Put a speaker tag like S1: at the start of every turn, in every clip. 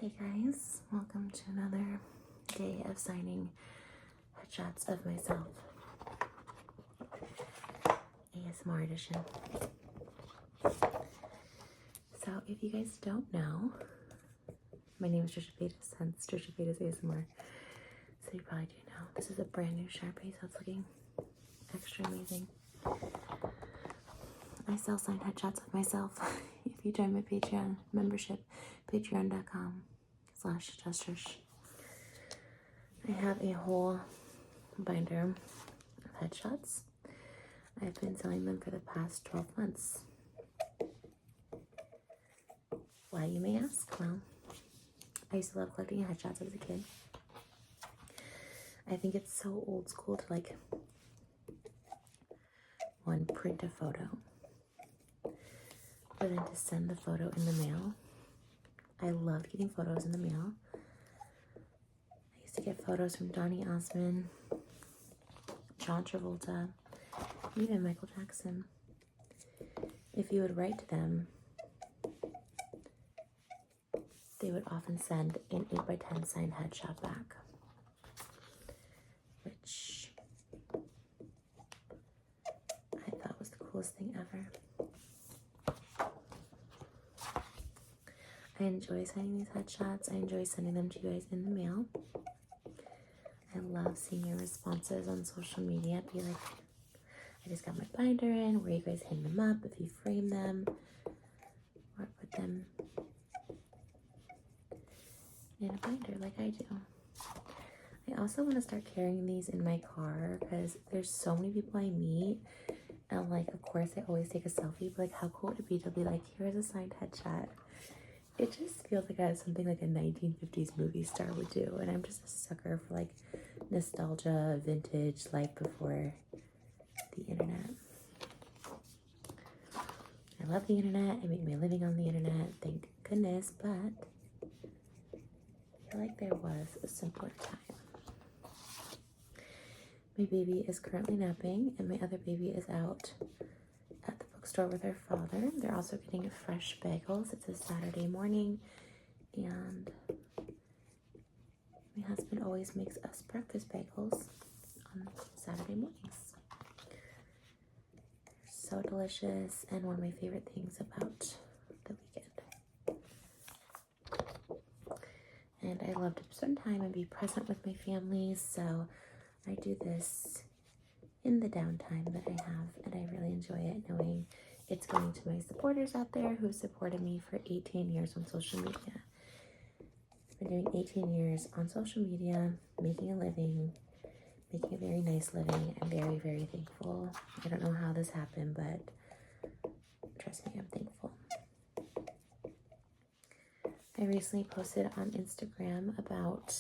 S1: Hey guys, welcome to another day of signing headshots of myself. ASMR edition. So if you guys don't know, my name is Trisha Paytas, hence Trisha Paytas ASMR. So you probably do know. This is a brand new Sharpie, so it's looking extra amazing. I sell signed headshots of myself. If you join my Patreon membership, patreon.com/justrish. I have a whole binder of headshots. I've been selling them for the past 12 months. Why, you may ask? Well, I used to love collecting headshots as a kid. I think it's so old school to print a photo, but then to send the photo in the mail. I loved getting photos in the mail. I used to get photos from Donny Osmond, John Travolta, even Michael Jackson. If you would write to them, they would often send an 8x10 signed headshot back, which I thought was the coolest thing ever. I enjoy sending these headshots. I enjoy sending them to you guys in the mail. I love seeing your responses on social media. Be like, I just got my binder in, where you guys hang them up, if you frame them, or put them in a binder like I do. I also want to start carrying these in my car because there's so many people I meet, and of course I always take a selfie, but how cool would it be to be like, here's a signed headshot. It just feels like something like a 1950s movie star would do, and I'm just a sucker for nostalgia, vintage, life before the internet. I love the internet. I make my living on the internet, thank goodness, but I feel like there was a simpler time. My baby is currently napping, and my other baby is out at the bookstore with her father. They're also getting fresh bagels. It's a Saturday morning, and my husband always makes us breakfast bagels on Saturday mornings. They're so delicious, and one of my favorite things about the weekend. And I love to spend time and be present with my family, so I do this in the downtime that I have, and I really enjoy it, knowing it's going to my supporters out there who supported me for 18 years on social media. I've been doing 18 years on social media, making a living, making a very nice living. I'm very, very thankful. I don't know how this happened, but trust me, I'm thankful. I recently posted on Instagram about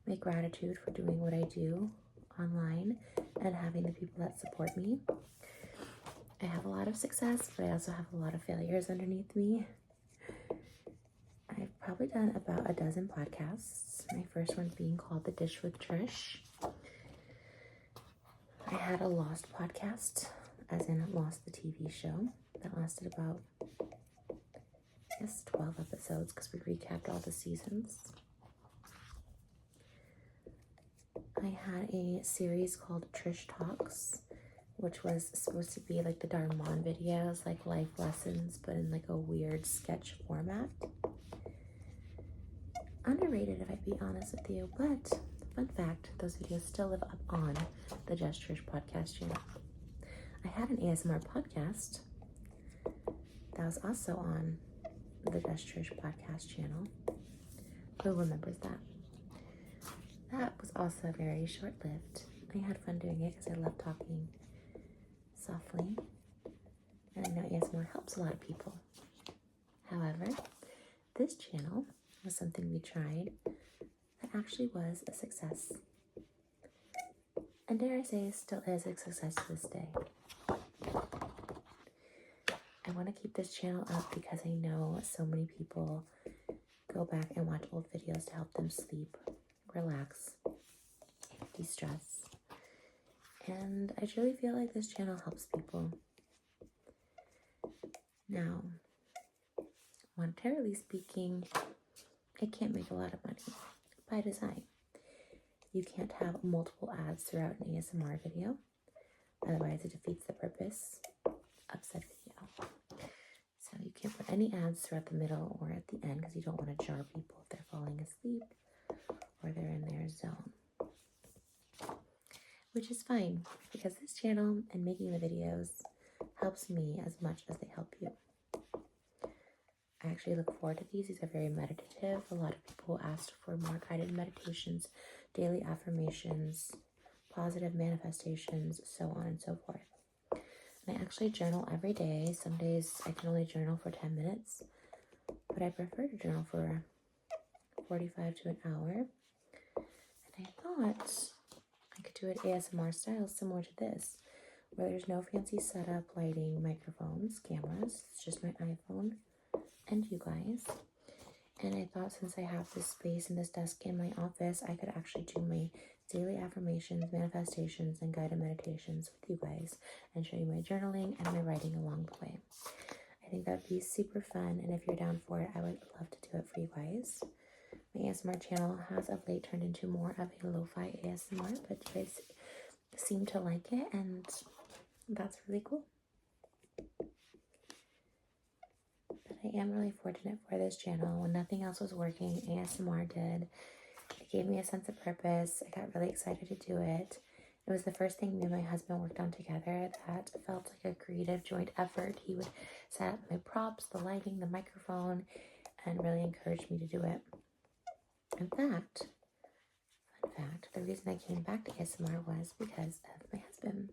S1: my gratitude for doing what I do online and having the people that support me. I have a lot of success, but I also have a lot of failures underneath me. I've probably done about a dozen podcasts, my first one being called The Dish with Trish. I had a Lost podcast, as in Lost the TV show, that lasted about 12 episodes because we recapped all the seasons. I had a series called Trish Talks, which was supposed to be the Darman videos, life lessons, but in a weird sketch format. Underrated, if I'd be honest with you, but fun fact, those videos still live up on the Just Trish podcast channel. I had an ASMR podcast that was also on the Just Trish podcast channel. Who remembers that? That was also very short-lived. I had fun doing it because I love talking softly, and I know ASMR helps a lot of people. However, this channel was something we tried that actually was a success, and dare I say still is a success to this day. I want to keep this channel up because I know so many people go back and watch old videos to help them sleep, relax, de-stress. And I truly feel like this channel helps people. Now, monetarily speaking, it can't make a lot of money by design. You can't have multiple ads throughout an ASMR video, otherwise it defeats the purpose of said video. So you can't put any ads throughout the middle or at the end because you don't want to jar people if they're falling asleep or they're in their zone. Which is fine because this channel and making the videos helps me as much as they help you. I actually look forward to these. These are very meditative. A lot of people asked for more guided meditations, daily affirmations, positive manifestations, so on and so forth. And I actually journal every day. Some days I can only journal for 10 minutes, but I prefer to journal for 45 to an hour. And I thought I could do it ASMR style similar to this, where there's no fancy setup, lighting, microphones, cameras. It's just my iPhone and you guys. And I thought since I have this space and this desk in my office, I could actually do my daily affirmations, manifestations, and guided meditations with you guys and show you my journaling and my writing along the way. I think that would be super fun, and if you're down for it, I would love to do it for you guys. My ASMR channel has of late turned into more of a lo-fi ASMR, but you guys seem to like it, and that's really cool. But I am really fortunate for this channel. When nothing else was working, ASMR did. It gave me a sense of purpose. I got really excited to do it. It was the first thing me and my husband worked on together that felt like a creative joint effort. He would set up my props, the lighting, the microphone, and really encouraged me to do it. In fact, fun fact, the reason I came back to ASMR was because of my husband.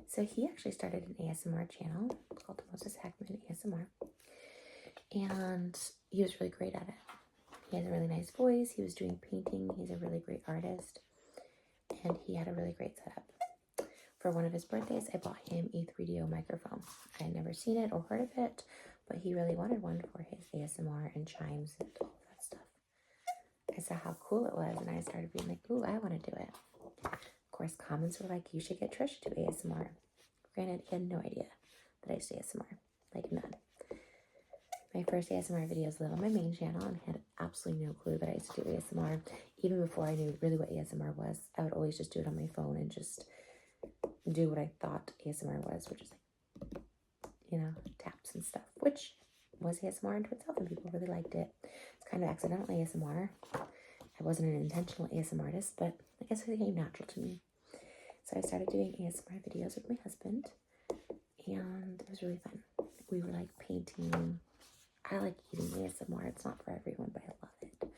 S1: So he actually started an ASMR channel called Moses Heckman ASMR. And he was really great at it. He has a really nice voice. He was doing painting. He's a really great artist. And he had a really great setup. For one of his birthdays, I bought him a 3DO microphone. I had never seen it or heard of it, but he really wanted one for his ASMR and chimes and all of that stuff. I saw how cool it was, and I started being like, ooh, I want to do it. Of course, comments were like, you should get Trish to do ASMR. Granted, he had no idea that I used to ASMR. Like, none. My first ASMR videos live on my main channel, and I had absolutely no clue that I used to do ASMR. Even before I knew really what ASMR was, I would always just do it on my phone and just do what I thought ASMR was, which is like, you know, taps and stuff, which was ASMR into itself, and people really liked it. It's kind of accidental ASMR. I wasn't an intentional ASMR artist, but I guess it came natural to me. So I started doing ASMR videos with my husband, and it was really fun. We were like painting. I like eating ASMR. It's not for everyone, but I love it.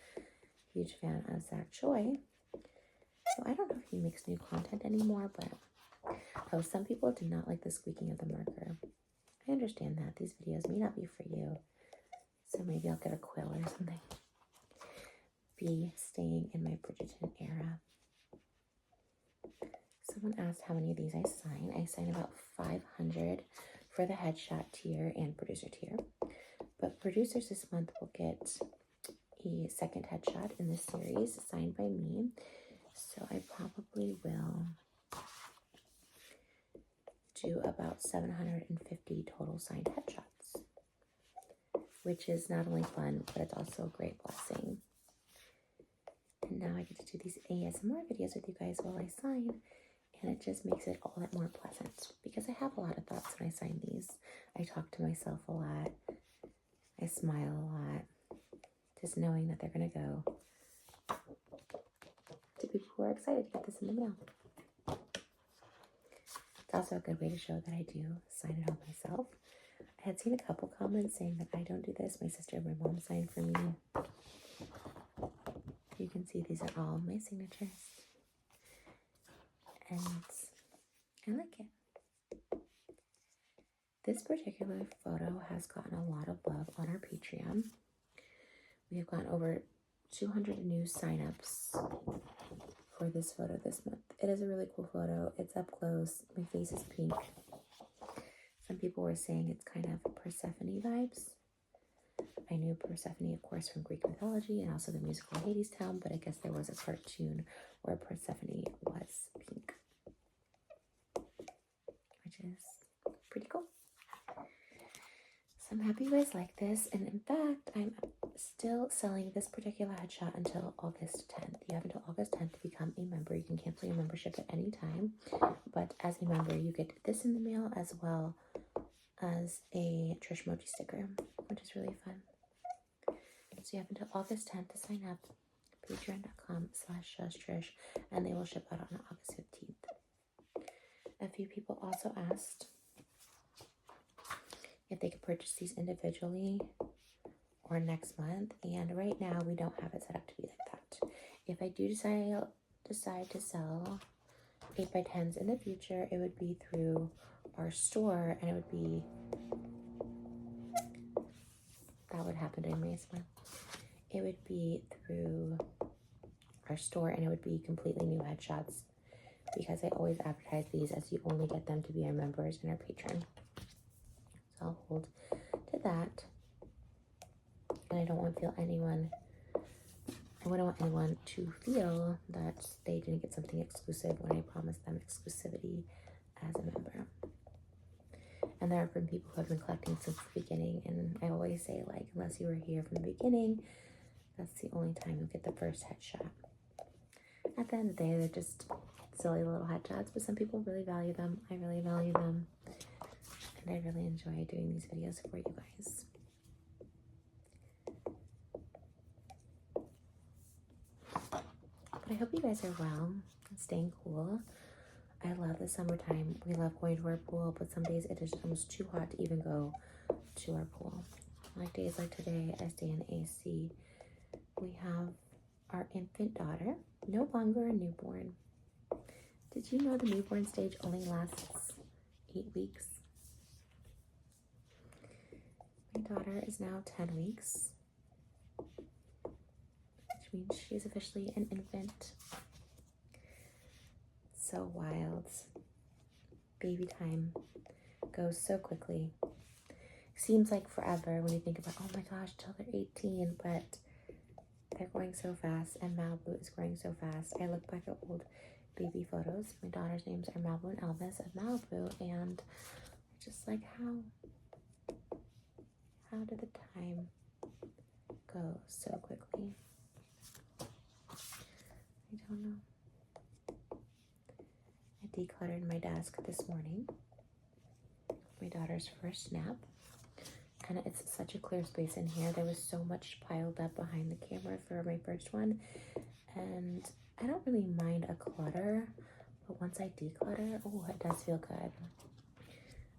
S1: Huge fan of Zach Choi. So I don't know if he makes new content anymore, but some people did not like the squeaking of the marker. I understand that. These videos may not be for you. So maybe I'll get a quill or something. Be staying in my Bridgerton era. Someone asked how many of these I sign. I sign about 500 for the headshot tier and producer tier. But producers this month will get a second headshot in this series signed by me. So I probably will do about 750 total signed headshots, which is not only fun, but it's also a great blessing. And now I get to do these ASMR videos with you guys while I sign, and it just makes it all that more pleasant because I have a lot of thoughts when I sign these. I talk to myself a lot. I smile a lot, just knowing that they're going to go to people who are excited to get this in the mail. It's also a good way to show that I do sign it all myself. I had seen a couple comments saying that I don't do this. My sister and my mom signed for me. You can see these are all my signatures. And I like it. This particular photo has gotten a lot of love on our Patreon. We have gotten over 200 new signups for this photo this month. It is a really cool photo. It's up close. My face is pink. Some people were saying it's kind of Persephone vibes. I knew Persephone, of course, from Greek mythology and also the musical Hadestown, but I guess there was a cartoon where Persephone was pink, which is pretty cool. So I'm happy you guys like this, and in fact, I'm still selling this particular headshot until August 10th. You have until August 10th to become a member. You can cancel your membership at any time, but as a member, you get this in the mail as well as a Trish Mochi sticker, which is really fun. So you have until August 10th to sign up. Patreon.com/JustTrish, and they will ship out on August 15th. A few people also asked if they could purchase these individually or next month, and right now we don't have it set up to be like that. If I do decide to sell 8x10s in the future, it would be through our store, and that would happen during May month. It would be through our store, and it would be completely new headshots, because I always advertise these as you only get them to be our members and our patron. So I'll hold to that. And I wouldn't want anyone to feel that they didn't get something exclusive when I promised them exclusivity as a member. And there have been people who have been collecting since the beginning, and I always say, like, unless you were here from the beginning, that's the only time you'll get the first headshot. At the end of the day, they're just silly little headshots, but some people really value them. I really value them, and I really enjoy doing these videos for you guys. But I hope you guys are well and staying cool. I love the summertime. We love going to our pool, but some days it is almost too hot to even go to our pool. Like days like today, I stay in AC. We have our infant daughter, no longer a newborn. Did you know the newborn stage only lasts 8 weeks? My daughter is now 10 weeks, which means she's officially an infant. So wild. Baby time goes so quickly. Seems like forever when you think about, oh my gosh, till they're 18, but they're going so fast, and Malibu is growing so fast. I look back at old baby photos. My daughter's names are Malibu and Elvis of Malibu, and just like, how did the time go so quickly? I don't know. I decluttered my desk this morning. My daughter's first nap. And it's such a clear space in here. There was so much piled up behind the camera for my first one. And I don't really mind a clutter, but once I declutter, oh, it does feel good.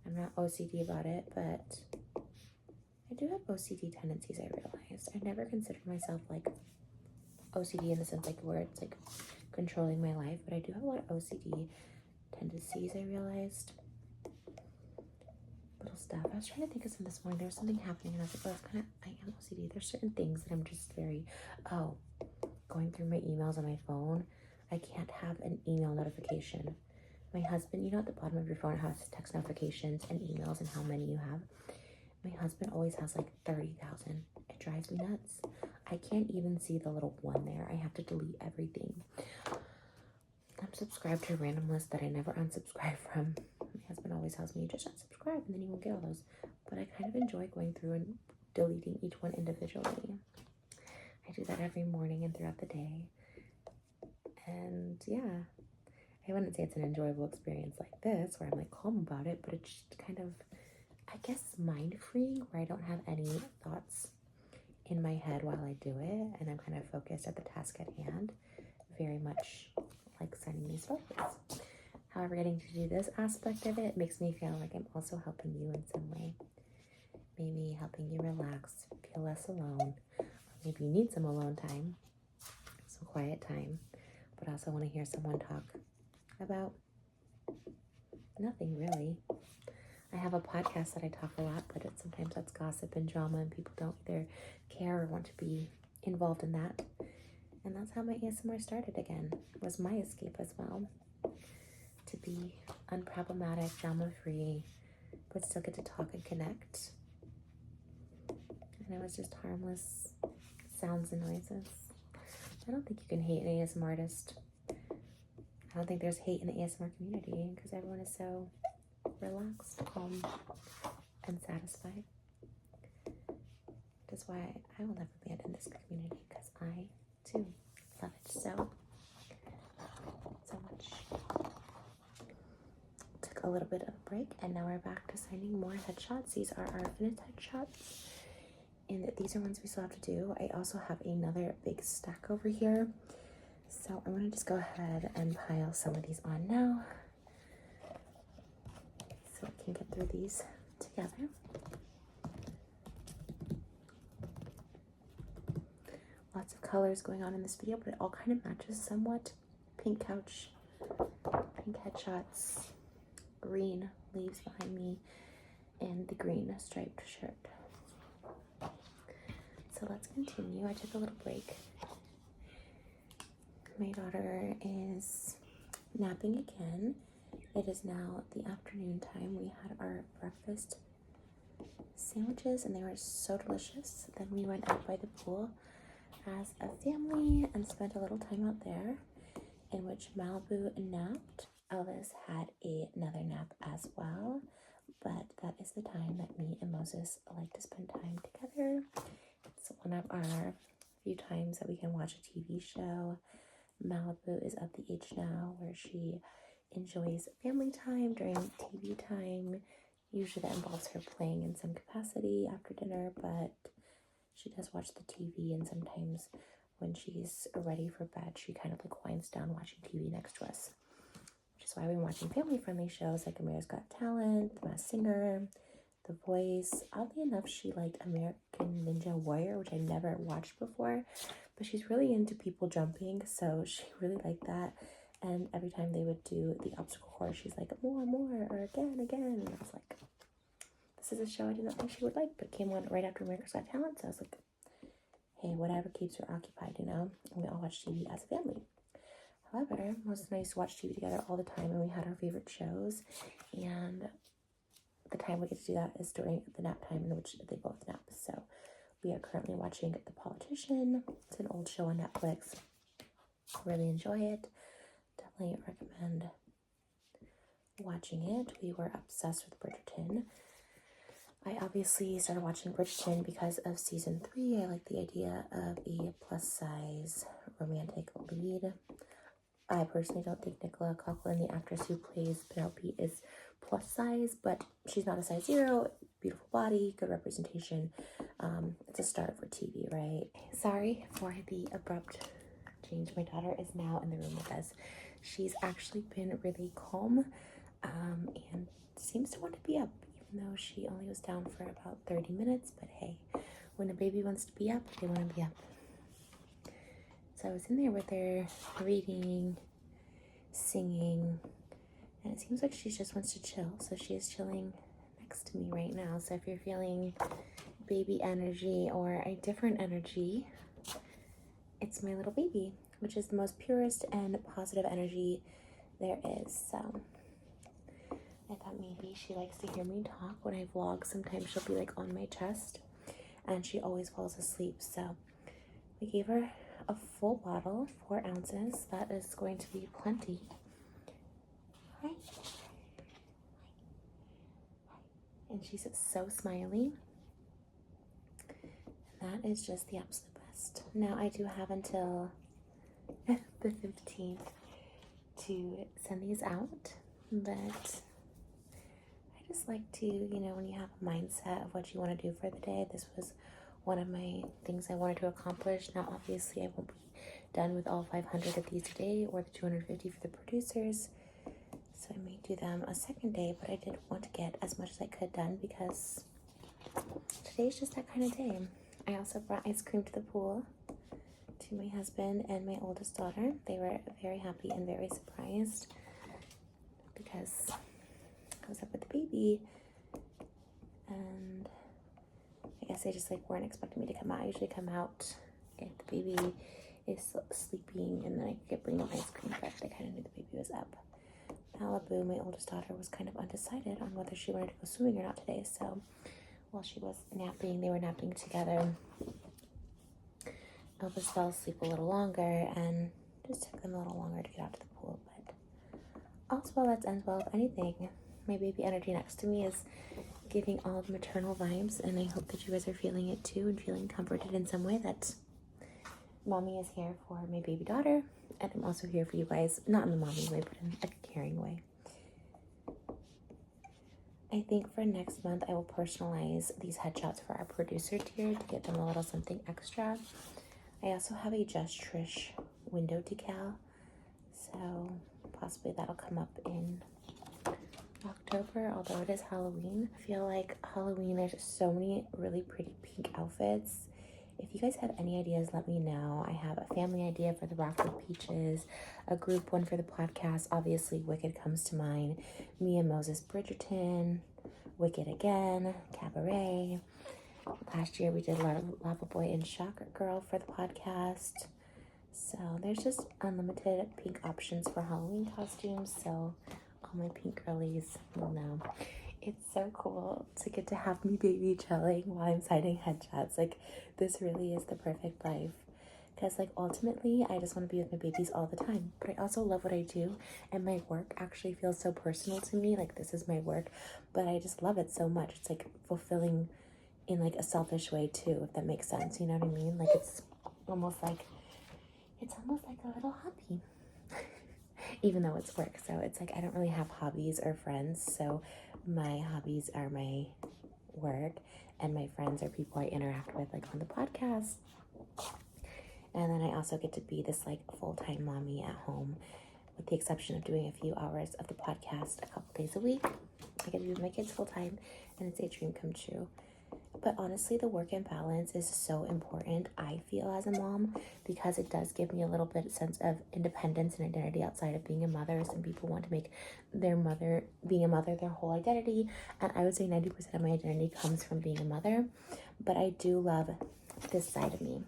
S1: I'm not OCD about it, but I do have OCD tendencies, I realized. I never considered myself like OCD in the sense like where it's like controlling my life, but I do have a lot of OCD tendencies, I realized. Little stuff. I was trying to think of something this morning. There was something happening, and I was like, oh, I am OCD. There's certain things that I'm just very, going through my emails on my phone. I can't have an email notification. My husband, you know, at the bottom of your phone, it has text notifications and emails and how many you have. My husband always has like 30,000. It drives me nuts. I can't even see the little one there. I have to delete everything. I'm subscribed to a random list that I never unsubscribe from. My husband always tells me, just unsubscribe, and then you won't get all those. But I kind of enjoy going through and deleting each one individually. I do that every morning and throughout the day. And yeah, I wouldn't say it's an enjoyable experience like this, where I'm like calm about it, but it's just kind of, I guess, mind-freeing, where I don't have any thoughts in my head while I do it, and I'm kind of focused at the task at hand, very much like sending these photos. However, getting to do this aspect of it makes me feel like I'm also helping you in some way. Maybe helping you relax, feel less alone. Or maybe you need some alone time, some quiet time, but also want to hear someone talk about nothing really. I have a podcast that I talk a lot, but sometimes that's gossip and drama, and people don't either care or want to be involved in that. And that's how my ASMR started again. It was my escape as well. To be unproblematic, drama-free, but still get to talk and connect. And it was just harmless sounds and noises. I don't think you can hate an ASMR artist. I don't think there's hate in the ASMR community, because everyone is so relaxed, calm, and satisfied. is why I will never abandon this community, because I too love it so much. Took a little bit of a break, and now we're back to signing more headshots. These are our finished headshots, and these are ones we still have to do. I also have another big stack over here, so I'm going to just go ahead and pile some of these on now so we can get through these together. Lots of colors going on in this video, but it all kind of matches somewhat. Pink couch, pink headshots, green leaves behind me, and the green striped shirt. So let's continue. I took a little break. My daughter is napping again. It is now the afternoon time. We had our breakfast sandwiches and they were so delicious. Then we went out by the pool as a family and spent a little time out there, in which Malibu napped. Elvis had another nap as well, but that is the time that me and Moses like to spend time together. It's one of our few times that we can watch a TV show. Malibu is at the age now where she enjoys family time during TV time. Usually that involves her playing in some capacity after dinner, but she does watch the TV, and sometimes when she's ready for bed, she kind of like winds down watching TV next to us, which is why we've been watching family-friendly shows like America's Got Talent, The Masked Singer, The Voice. Oddly enough, she liked American Ninja Warrior, which I never watched before, but she's really into people jumping, so she really liked that. And every time they would do the obstacle course, she's like, more, or again. And I was like, this is a show I did not think she would like, but it came on right after America's Got Talent, so I was like, hey, whatever keeps her occupied, you know? And we all watch TV as a family. However, it was nice to watch TV together all the time, and we had our favorite shows, and the time we get to do that is during the nap time in which they both nap. So we are currently watching The Politician. It's an old show on Netflix. Really enjoy it. Definitely recommend watching it. We were obsessed with Bridgerton. I obviously started watching Bridgerton because of season 3. I like the idea of a plus-size romantic lead. I personally don't think Nicola Coughlan, the actress who plays Penelope, is plus size, but she's not a size 0. Beautiful body, good representation. It's a start for TV, right? Sorry for the abrupt change. My daughter is now in the room with us. She's actually been really calm and seems to want to be up, even though she only was down for about 30 minutes. But hey, when a baby wants to be up, they want to be up. So I was in there with her, reading, singing, and it seems like she just wants to chill. So she is chilling next to me right now. So if you're feeling baby energy or a different energy, it's my little baby, which is the most purest and positive energy there is. So I thought maybe she likes to hear me talk when I vlog. Sometimes she'll be like on my chest, and she always falls asleep. So we gave her a full bottle, 4 ounces. That is going to be plenty. Hi. And she's so smiley. And that is just the absolute best. Now I do have until the 15th to send these out, but I just like to, you know, when you have a mindset of what you want to do for the day, this was one of my things I wanted to accomplish. Now, obviously, I won't be done with all 500 of these today or the 250 for the producers. So I may do them a second day, but I did want to get as much as I could done because today's just that kind of day. I also brought ice cream to the pool to my husband and my oldest daughter. They were very happy and very surprised because I was up with the baby, and I guess they just like weren't expecting me to come out. I usually come out if the baby is sleeping, and then I could bring them ice cream, but they kind of knew the baby was up. Malibu, my oldest daughter, was kind of undecided on whether she wanted to go swimming or not today, so while she was napping, they were napping together. Elvis fell asleep a little longer, and just took them a little longer to get out to the pool, but all's well that ends well. If anything, my baby energy next to me is giving all the maternal vibes, and I hope that you guys are feeling it too and feeling comforted in some way that mommy is here for my baby daughter, and I'm also here for you guys, not in the mommy way, but in a caring way. I think for next month, I will personalize these headshots for our producer tier to get them a little something extra. I also have a Just Trish window decal, so possibly that'll come up in October, although it is Halloween. I feel like Halloween, there's so many really pretty pink outfits. If you guys have any ideas, let me know. I have a family idea for the Rockford Peaches, a group one for the podcast. Obviously, Wicked comes to mind. Me and Moses Bridgerton, Wicked again, Cabaret. Last year, we did Lava Boy and Shocker Girl for the podcast. So there's just unlimited pink options for Halloween costumes. So all my pink girlies will know. It's so cool to get to have me baby gelling while I'm signing headshots. Like, this really is the perfect life. Because, like, ultimately, I just want to be with my babies all the time. But I also love what I do. And my work actually feels so personal to me. Like, this is my work. But I just love it so much. It's, like, fulfilling in, like, a selfish way, too, if that makes sense. You know what I mean? Like, it's almost like a little hobby. Even though it's work. So it's like I don't really have hobbies or friends. So my hobbies are my work, and my friends are people I interact with, like on the podcast. And then I also get to be this like full-time mommy at home, with the exception of doing a few hours of the podcast a couple days a week. I get to be with my kids full-time, and it's a dream come true. But honestly, the work and balance is so important, I feel, as a mom, because it does give me a little bit sense of independence and identity outside of being a mother. Some people want to make being a mother their whole identity, and I would say 90% of my identity comes from being a mother. But I do love this side of me.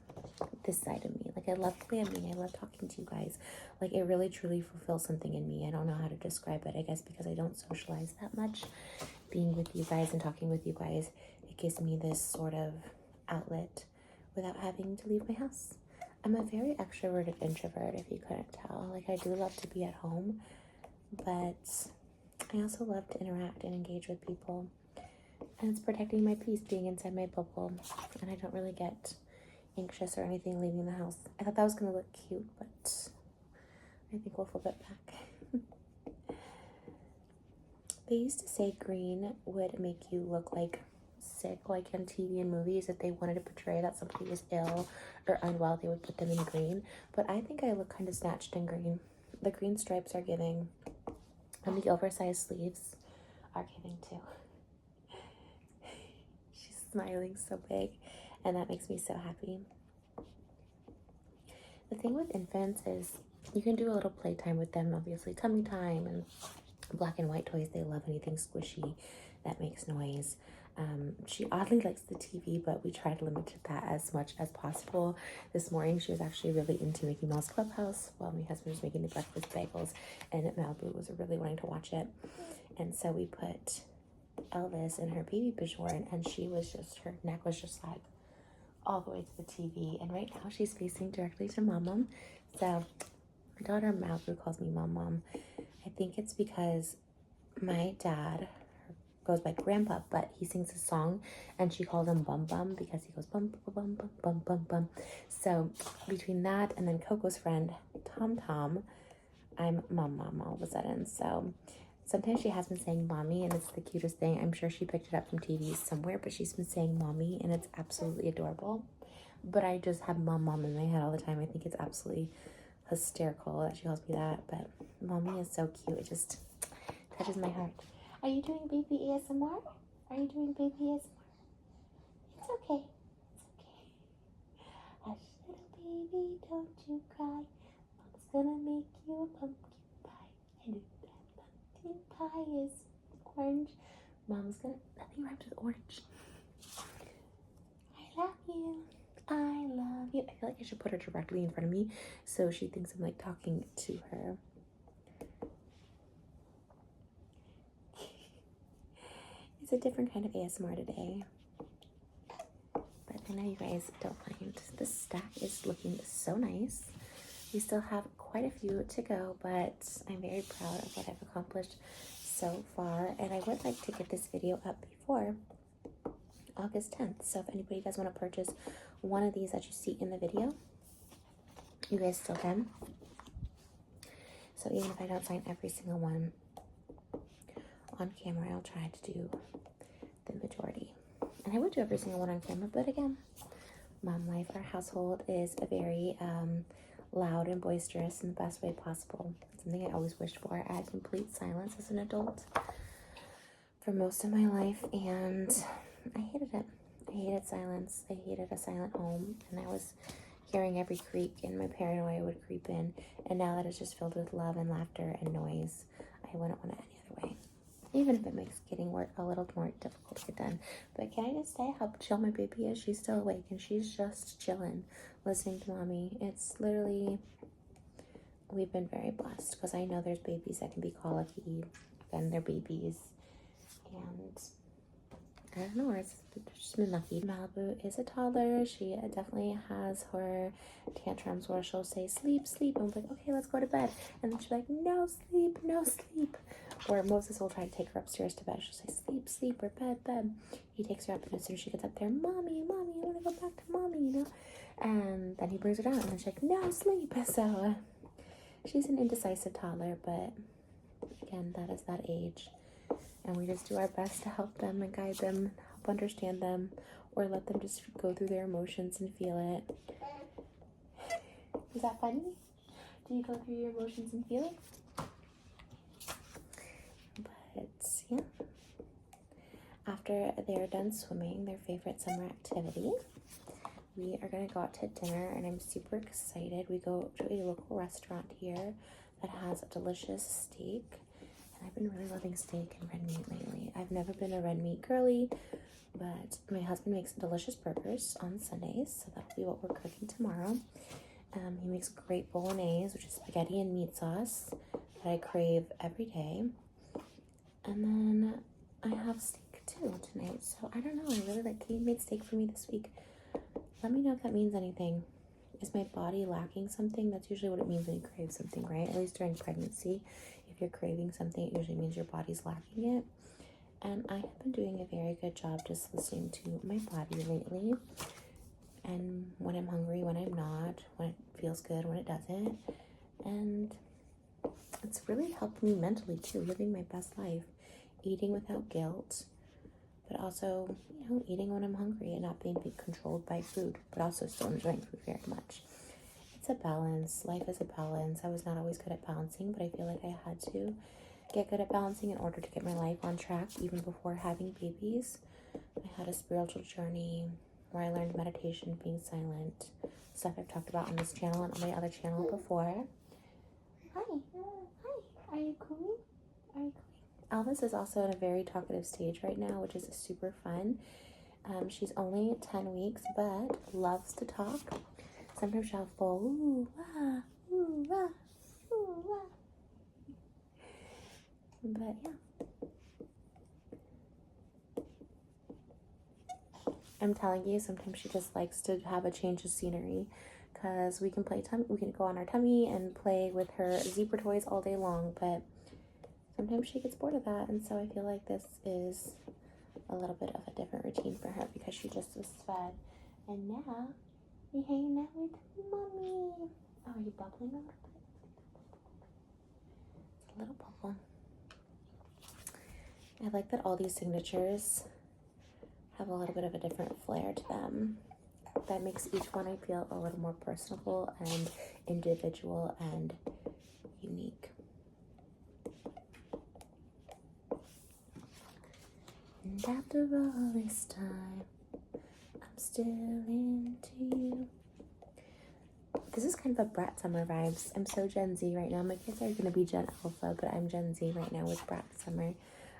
S1: Like, I love the way I'm being. I love talking to you guys. Like, it really truly fulfills something in me. I don't know how to describe it, I guess, because I don't socialize that much. Being with you guys and talking with you guys, it gives me this sort of outlet without having to leave my house. I'm a very extroverted introvert, if you couldn't tell. Like, I do love to be at home, but I also love to interact and engage with people. And it's protecting my peace being inside my bubble. And I don't really get anxious or anything leaving the house. I thought that was going to look cute, but I think we'll flip it back. They used to say green would make you look like sick, like on TV and movies. If they wanted to portray that somebody was ill or unwell, they would put them in green. But I think I look kind of snatched in green. The green stripes are giving, and the oversized sleeves are giving too. She's smiling so big, and that makes me so happy. The thing with infants is you can do a little playtime with them, obviously tummy time and black and white toys. They love anything squishy that makes noise. She oddly likes the TV, but we try to limit that as much as possible. This morning, she was actually really into Mickey Mouse Clubhouse while my husband was making the breakfast bagels, and Malibu was really wanting to watch it. And so we put Elvis in her baby Bajorn, and her neck was just like all the way to the TV. And right now, she's facing directly to Mom. So my daughter Malibu calls me Mom. I think it's because my dad goes by Grandpa, but he sings a song and she calls him Bum Bum because he goes bum bum bum bum bum bum. So between that and then Coco's friend Tom, I'm Mom all of a sudden. So sometimes she has been saying Mommy, and it's the cutest thing. I'm sure she picked it up from TV somewhere, but she's been saying Mommy, and it's absolutely adorable. But I just have Mom in my head all the time. I think it's absolutely hysterical that she calls me that, but Mommy is so cute. It just touches my heart. Are you doing baby ASMR? Are you doing baby ASMR? It's okay. Hush, little baby, don't you cry. Mom's gonna make you a pumpkin pie. And if that pumpkin pie is orange, Mom's gonna... Nothing rhymes with orange. I love you. I love you. I feel like I should put her directly in front of me so she thinks I'm like talking to her. It's a different kind of ASMR today. But I know you guys don't mind. This stack is looking so nice. We still have quite a few to go, but I'm very proud of what I've accomplished so far, and I would like to get this video up before August 10th. So if anybody does want to purchase one of these that you see in the video, you guys still can. So even if I don't sign every single one on camera, I'll try to do the majority. And I would do every single one on camera, but again, mom life. Our household is a very loud and boisterous in the best way possible. Something I always wished for. I had complete silence as an adult for most of my life, and I hated it. I hated silence. I hated a silent home, and I was hearing every creak, and my paranoia would creep in. And now that it's just filled with love and laughter and noise, I wouldn't want it any other way. Even if it makes getting work a little more difficult to get done. But can I just say how chill my baby is? She's still awake, and she's just chilling, listening to mommy. It's literally, we've been very blessed, because I know there's babies that can be colicky, and they're babies. And I don't know, it's just been lucky. Malibu is a toddler. She definitely has her tantrums where she'll say, sleep, sleep. And I'm like, okay, let's go to bed. And then she's like, no sleep, no sleep. Or Moses will try to take her upstairs to bed. She'll say, sleep, sleep, or bed, bed. He takes her up, and as soon as she gets up there, mommy, mommy, I want to go back to mommy, you know? And then he brings her down, and then she's like, no sleep. So she's an indecisive toddler, but again, that is that age. And we just do our best to help them and guide them, help understand them, or let them just go through their emotions and feel it. Is that funny? Do you go through your emotions and feel it? But yeah. After they're done swimming, their favorite summer activity, we are going to go out to dinner, and I'm super excited. We go to a local restaurant here that has a delicious steak. I've been really loving steak and red meat lately. I've never been a red meat girly, but my husband makes delicious burgers on Sundays, so that'll be what we're cooking tomorrow. He makes great bolognese, which is spaghetti and meat sauce that I crave every day. And then I have steak too tonight, so I don't know. I really like, he made steak for me this week. Let me know if that means anything. Is my body lacking something? That's usually what it means when you crave something, right? At least during pregnancy. If you're craving something, it usually means your body's lacking it. And I have been doing a very good job just listening to my body lately. And when I'm hungry, when I'm not, when it feels good, when it doesn't. And it's really helped me mentally too, living my best life. Eating without guilt, but also, you know, eating when I'm hungry and not being controlled by food, but also still enjoying food very much. It's a balance. Life is a balance. I was not always good at balancing, but I feel like I had to get good at balancing in order to get my life on track, even before having babies. I had a spiritual journey where I learned meditation, being silent, stuff I've talked about on this channel and on my other channel before. Hi. Hi. Are you cool? Are you cool? Elvis is also in a very talkative stage right now, which is super fun. She's only 10 weeks, but loves to talk. Sometimes she'll fall, ooh, ah, ooh, ah, ooh, ah. But yeah. I'm telling you, sometimes she just likes to have a change of scenery, because we can go on our tummy and play with her zebra toys all day long, but sometimes she gets bored of that, and so I feel like this is a little bit of a different routine for her, because she just was fed, and now you're hanging out with mommy. Oh, are you bubbling a little bit? It's a little bubble. I like that all these signatures have a little bit of a different flair to them. That makes each one, I feel, a little more personable and individual and unique. And after all this time, I'm still into you. This is kind of a Brat Summer vibes. I'm so Gen Z right now. My kids are going to be Gen Alpha, but I'm Gen Z right now with Brat Summer.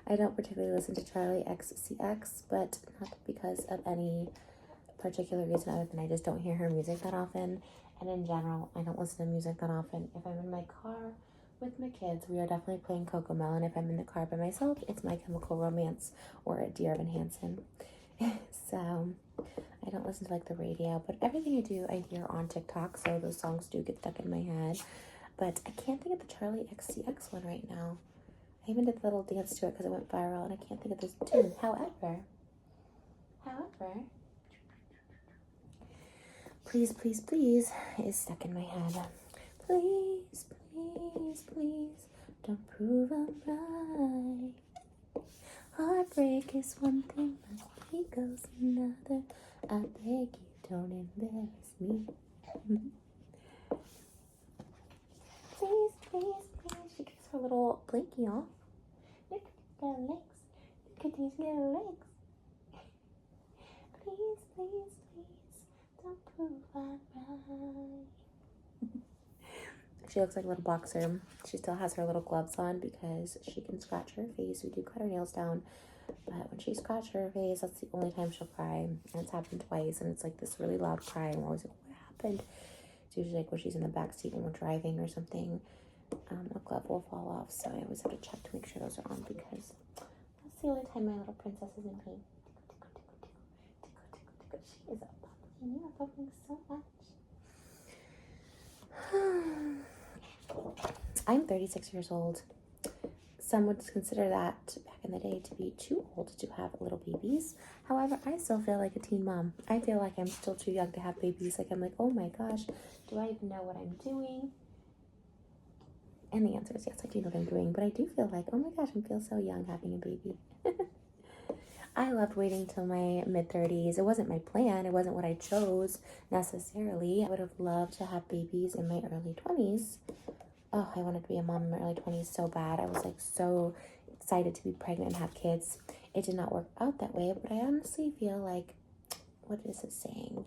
S1: I don't particularly listen to Charlie XCX, but not because of any particular reason other than I just don't hear her music that often. And in general, I don't listen to music that often. If I'm in my car with my kids, we are definitely playing Cocomelon. If I'm in the car by myself, it's My Chemical Romance or Dear Evan Hansen. So I don't listen to like the radio, but everything I do, I hear on TikTok, so those songs do get stuck in my head. But I can't think of the Charlie XCX one right now. I even did the little dance to it because it went viral, and I can't think of this tune. However, please, please, please is stuck in my head. Please, please, please, don't prove I'm right. Heartbreak is one thing, but ego's another. I beg you, don't embarrass me. Please, please, please. She gets her little blinky off. Look at their legs. Look at these little legs. Please, please, please, don't prove I'm right. She looks like a little boxer. She still has her little gloves on because she can scratch her face. We do cut her nails down, but when she scratches her face, that's the only time she'll cry. And it's happened twice, and it's like this really loud cry, and we're always like, what happened? It's usually like when she's in the back seat when we're driving or something. A glove will fall off, so I always have to check to make sure those are on because that's the only time my little princess is in pain. She is a puppy. You are pupping so much. I'm 36 years old. Some would consider that back in the day to be too old to have little babies. However, I still feel like a teen mom. I feel like I'm still too young to have babies. Like I'm like, oh my gosh, do I even know what I'm doing? And the answer is yes, I do know what I'm doing. But I do feel like, oh my gosh, I feel so young having a baby. I loved waiting till my mid-30s. It wasn't my plan. It wasn't what I chose necessarily. I would have loved to have babies in my early 20s. Oh, I wanted to be a mom in my early 20s so bad. I was like so excited to be pregnant and have kids. It did not work out that way, but I honestly feel like, what is it saying?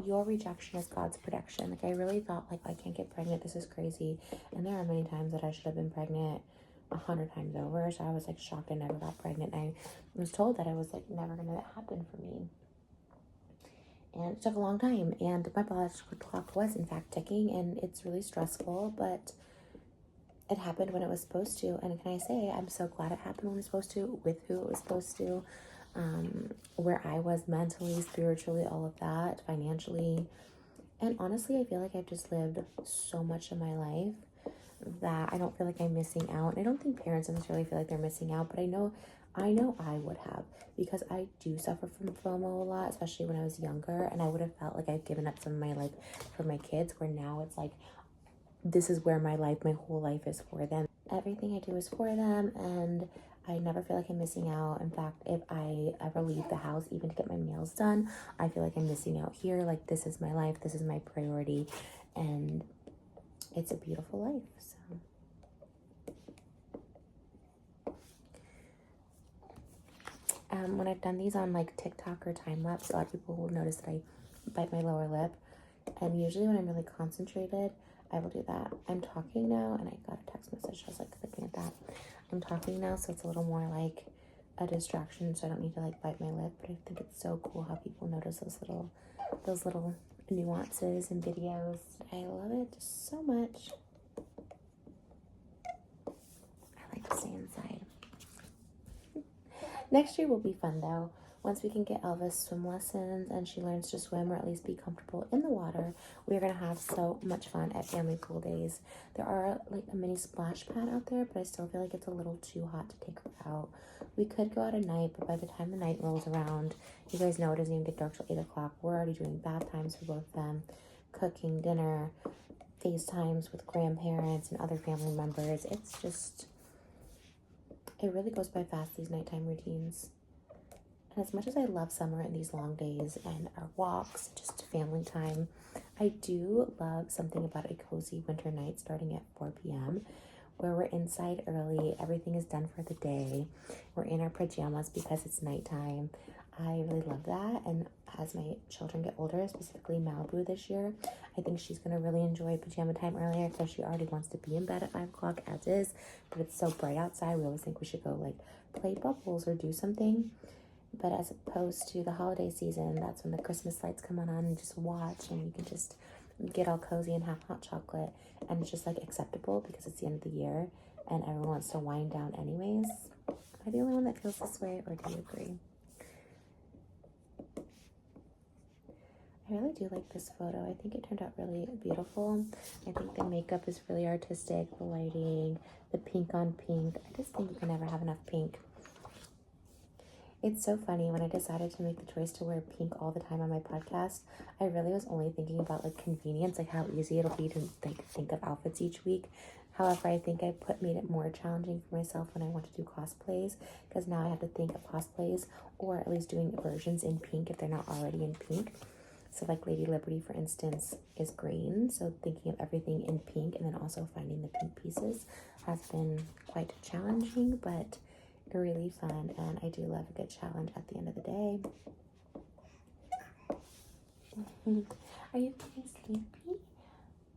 S1: Your rejection is God's protection. Like I really thought like, I can't get pregnant. This is crazy. And there are many times that I should have been pregnant 100 times over. So I was like shocked I never got pregnant. I was told that I was like never going to happen for me. And it took a long time, and my biological clock was in fact ticking, and it's really stressful, but it happened when it was supposed to. And can I say, I'm so glad it happened when it was supposed to, with who it was supposed to, where I was mentally, spiritually, all of that, financially. And honestly, I feel like I've just lived so much of my life that I don't feel like I'm missing out. And I don't think parents necessarily feel like they're missing out, but I know I would have, because I do suffer from FOMO a lot, especially when I was younger, and I would have felt like I've given up some of my life for my kids, where now it's like, this is where my whole life is for them. Everything I do is for them, and I never feel like I'm missing out. In fact, if I ever leave the house, even to get my nails done, I feel like I'm missing out here. Like, this is my life, this is my priority, and it's a beautiful life, so. When I've done these on like TikTok or time lapse, a lot of people will notice that I bite my lower lip. And usually when I'm really concentrated, I will do that. I'm talking now, and I got a text message. I was like looking at that. I'm talking now, so it's a little more like a distraction, so I don't need to like bite my lip. But I think it's so cool how people notice those little nuances in videos. I love it so much. I like to stay inside. Next year will be fun though. Once we can get Elvis swim lessons and she learns to swim, or at least be comfortable in the water, we're going to have so much fun at family pool days. There are like a mini splash pad out there, but I still feel like it's a little too hot to take her out. We could go out at night, but by the time the night rolls around, you guys know it doesn't even get dark till 8 o'clock. We're already doing bath times for both of them, cooking dinner, FaceTimes with grandparents and other family members. It's just, it really goes by fast, these nighttime routines. And as much as I love summer and these long days and our walks, just family time, I do love something about a cozy winter night starting at 4 p.m. where we're inside early. Everything is done for the day. We're in our pajamas because it's nighttime. I really love that. And as my children get older, specifically Malibu this year, I think she's going to really enjoy pajama time earlier because she already wants to be in bed at 5 o'clock as is. But it's so bright outside. We always think we should go like play bubbles or do something. But as opposed to the holiday season, that's when the Christmas lights come on and just watch, and you can just get all cozy and have hot chocolate, and it's just like acceptable because it's the end of the year and everyone wants to wind down anyways. Am I the only one that feels this way, or do you agree? I really do like this photo. I think it turned out really beautiful. I think the makeup is really artistic, the lighting, the pink on pink. I just think you can never have enough pink. It's so funny, when I decided to make the choice to wear pink all the time on my podcast, I really was only thinking about like convenience, like how easy it'll be to like think of outfits each week. However, I think I made it more challenging for myself when I want to do cosplays, because now I have to think of cosplays, or at least doing versions in pink if they're not already in pink. So like Lady Liberty, for instance, is green. So thinking of everything in pink and then also finding the pink pieces has been quite challenging, but really fun. And I do love a good challenge at the end of the day. Are you getting sleepy?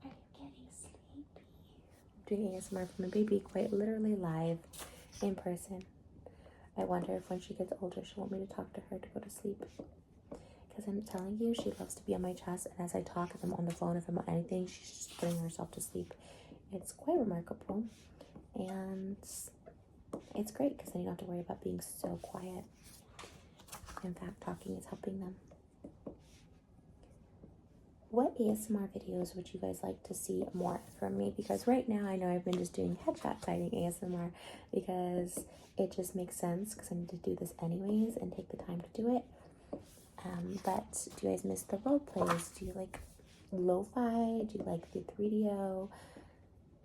S1: Are you getting sleepy? I'm doing ASMR for my baby, quite literally live in person. I wonder if when she gets older, she'll want me to talk to her to go to sleep. Because I'm telling you, she loves to be on my chest, and as I talk, if I'm on the phone, if I'm on anything, she's just putting herself to sleep. It's quite remarkable, and it's great because then you don't have to worry about being so quiet. In fact, talking is helping them. What ASMR videos would you guys like to see more from me? Because right now I know I've been just doing headshot fighting ASMR because it just makes sense, because I need to do this anyways and take the time to do it. But do you guys miss the role plays? Do you like lo-fi? Do you like the 3DO?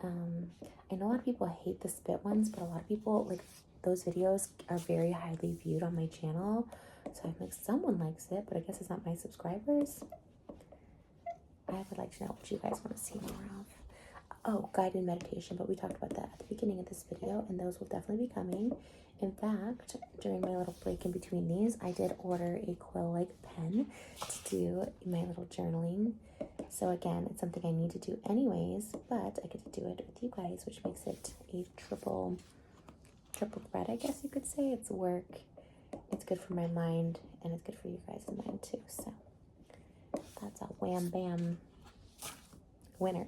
S1: I know a lot of people hate the spit ones, but a lot of people, like, those videos are very highly viewed on my channel. So I'm like, someone likes it, but I guess it's not my subscribers. I would like to know what you guys want to see more of. Oh, guided meditation, but we talked about that at the beginning of this video, and those will definitely be coming. In fact, during my little break in between these, I did order a quill-like pen to do my little journaling. So again, it's something I need to do anyways, but I get to do it with you guys, which makes it a triple threat, I guess you could say. It's work, it's good for my mind, and it's good for you guys' mind too. So that's a wham bam winner.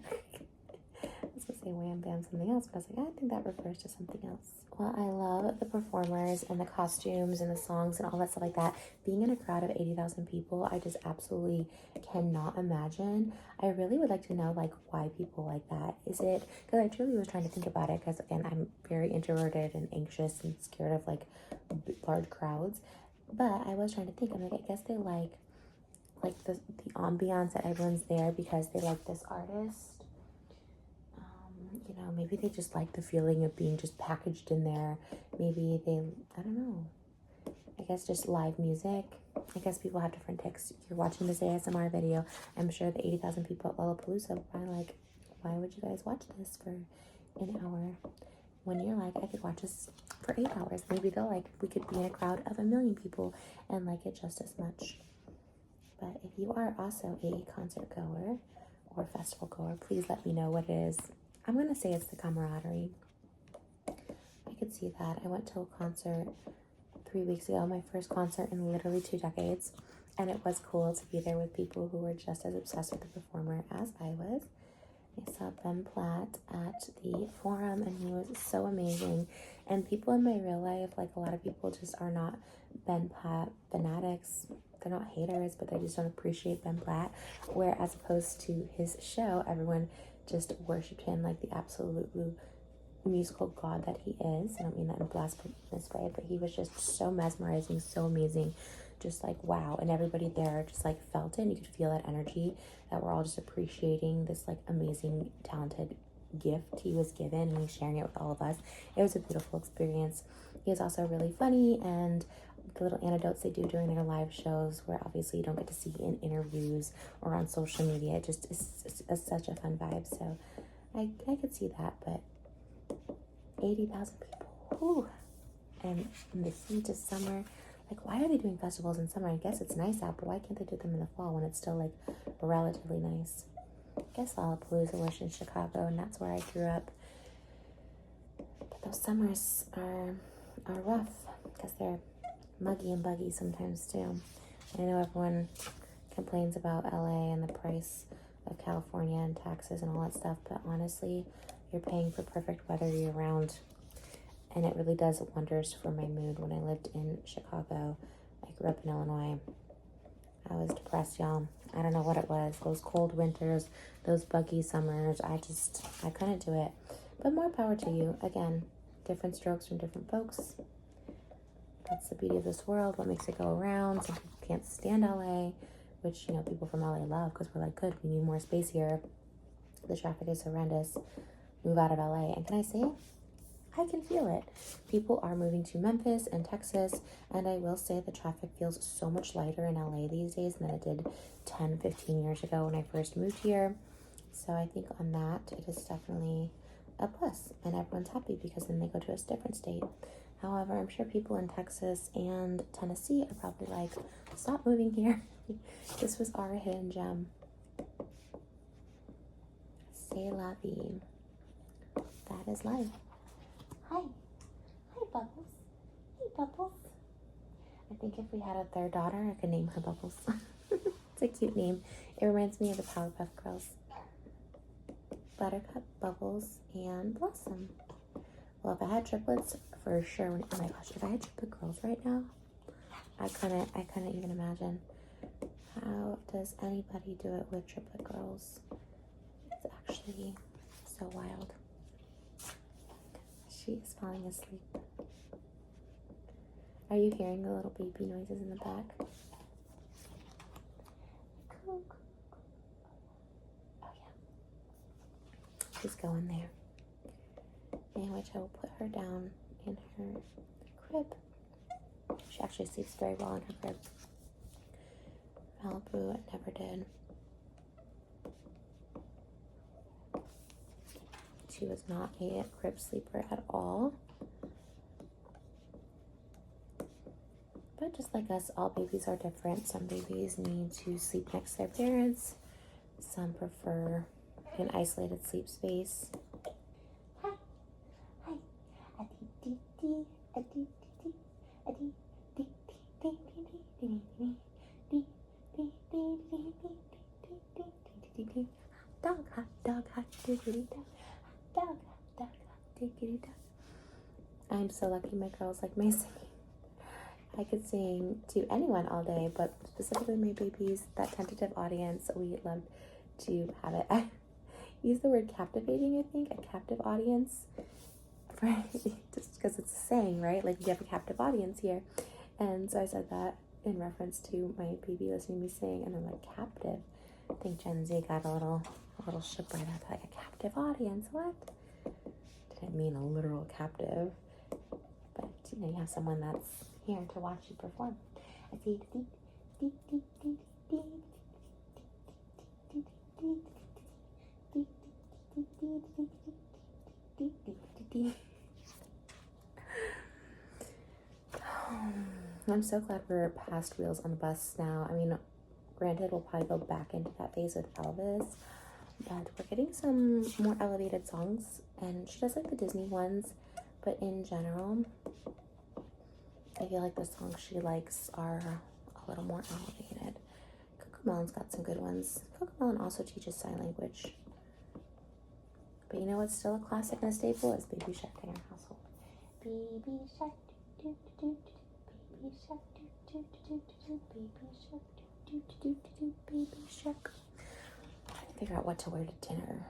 S1: I was gonna say wham bam something else, but I was like, I think that refers to something else. Well, I love the performers and the costumes and the songs and all that stuff like that. Being in a crowd of 80,000 people, I just absolutely cannot imagine. I really would like to know, like, why people like that. Is it, because I truly was trying to think about it, because again, I'm very introverted and anxious and scared of like large crowds. But I was trying to think, I'm like, I guess they like the ambiance that everyone's there because they like this artist. You know, maybe they just like the feeling of being just packaged in there. Maybe they, I don't know. I guess just live music. I guess people have different ticks. You're watching this ASMR video. I'm sure the 80,000 people at Lollapalooza are probably like, why would you guys watch this for an hour? When you're like, I could watch this for 8 hours. Maybe they'll like, we could be in a crowd of 1 million people and like it just as much. But if you are also a concert goer or festival goer, please let me know what it is. I'm going to say it's the camaraderie. I could see that. I went to a concert 3 weeks ago, my first concert in literally 2 decades. And it was cool to be there with people who were just as obsessed with the performer as I was. I saw Ben Platt at the Forum, and he was so amazing. And people in my real life, like a lot of people just are not Ben Platt fanatics. They're not haters, but they just don't appreciate Ben Platt. Where as opposed to his show, everyone just worshipped him like the absolute musical god that he is. I don't mean that in a blasphemous way, but he was just so mesmerizing, so amazing, just like wow. And everybody there just like felt it, and you could feel that energy, that we're all just appreciating this like amazing, talented gift he was given, and he's sharing it with all of us. It was a beautiful experience. He was also really funny, and the little anecdotes they do during their live shows, where obviously you don't get to see in interviews or on social media, it just is such a fun vibe. So I could see that. But 80,000 people, whew. And the heat of summer, like, why are they doing festivals in summer? I guess it's nice out, but why can't they do them in the fall when it's still like relatively nice? I guess Lollapalooza was in Chicago, and that's where I grew up. But those summers are rough because they're muggy and buggy sometimes too. I know everyone complains about LA and the price of California and taxes and all that stuff, but honestly, you're paying for perfect weather year round, and it really does wonders for my mood. When I lived in Chicago, I grew up in Illinois, I was depressed, y'all. I don't know what it was. Those cold winters, those buggy summers. I couldn't do it. But more power to you. Again, different strokes from different folks. That's the beauty of this world. What makes it go around. Some people can't stand LA, which, people from LA love because we're like, good, we need more space here. The traffic is horrendous. Move out of LA. And can I say it? I can feel it. People are moving to Memphis and Texas, and I will say the traffic feels so much lighter in LA these days than it did 10, 15 years ago when I first moved here. So I think on that, it is definitely a plus, and everyone's happy because then they go to a different state. However, I'm sure people in Texas and Tennessee are probably like, stop moving here. This was our hidden gem. C'est la vie. That is life. Hi. Hi, Bubbles. Hey, Bubbles. I think if we had a third daughter, I could name her Bubbles. It's a cute name. It reminds me of the Powerpuff Girls. Buttercup, Bubbles, and Blossom. Well, if I had triplets, for sure. Oh my gosh, if I had triplet girls right now, I couldn't even imagine. How does anybody do it with triplet girls? It's actually so wild. She is falling asleep. Are you hearing the little baby noises in the back? Oh yeah. She's going there. In which I will put her down in her crib. She actually sleeps very well in her crib. Malibu, it never did. She was not a crib sleeper at all. But just like us, all babies are different. Some babies need to sleep next to their parents. Some prefer an isolated sleep space. Hi. Dog, hot dog, hot diggity dog. Dog, dog, diggity dog. I'm so lucky my girls like my singing. I could sing to anyone all day, but specifically my babies, that tentative audience, we love to have it. I use the word captivating, I think, a captive audience, for, just because it's a saying, right? Like, you have a captive audience here. And so I said that in reference to my baby listening to me sing, and I'm like, captive? I think Gen Z got a little shook by that, like a captive audience, what? Didn't mean a literal captive, but you have someone that's here to watch you perform. I'm so glad we're past Wheels on the Bus now. I mean, granted, we'll probably go back into that phase with Elvis, but we're getting some more elevated songs, and she does like the Disney ones, but in general, I feel like the songs she likes are a little more elevated. Cocomelon's got some good ones. Cocomelon also teaches sign language. But you know what's still a classic and a staple is Baby Shark in our household. Baby Shark, do do do do, Baby Shark, do do do do, Baby Shark, do do do do, Baby Shark. I'm trying to figure out what to wear to dinner.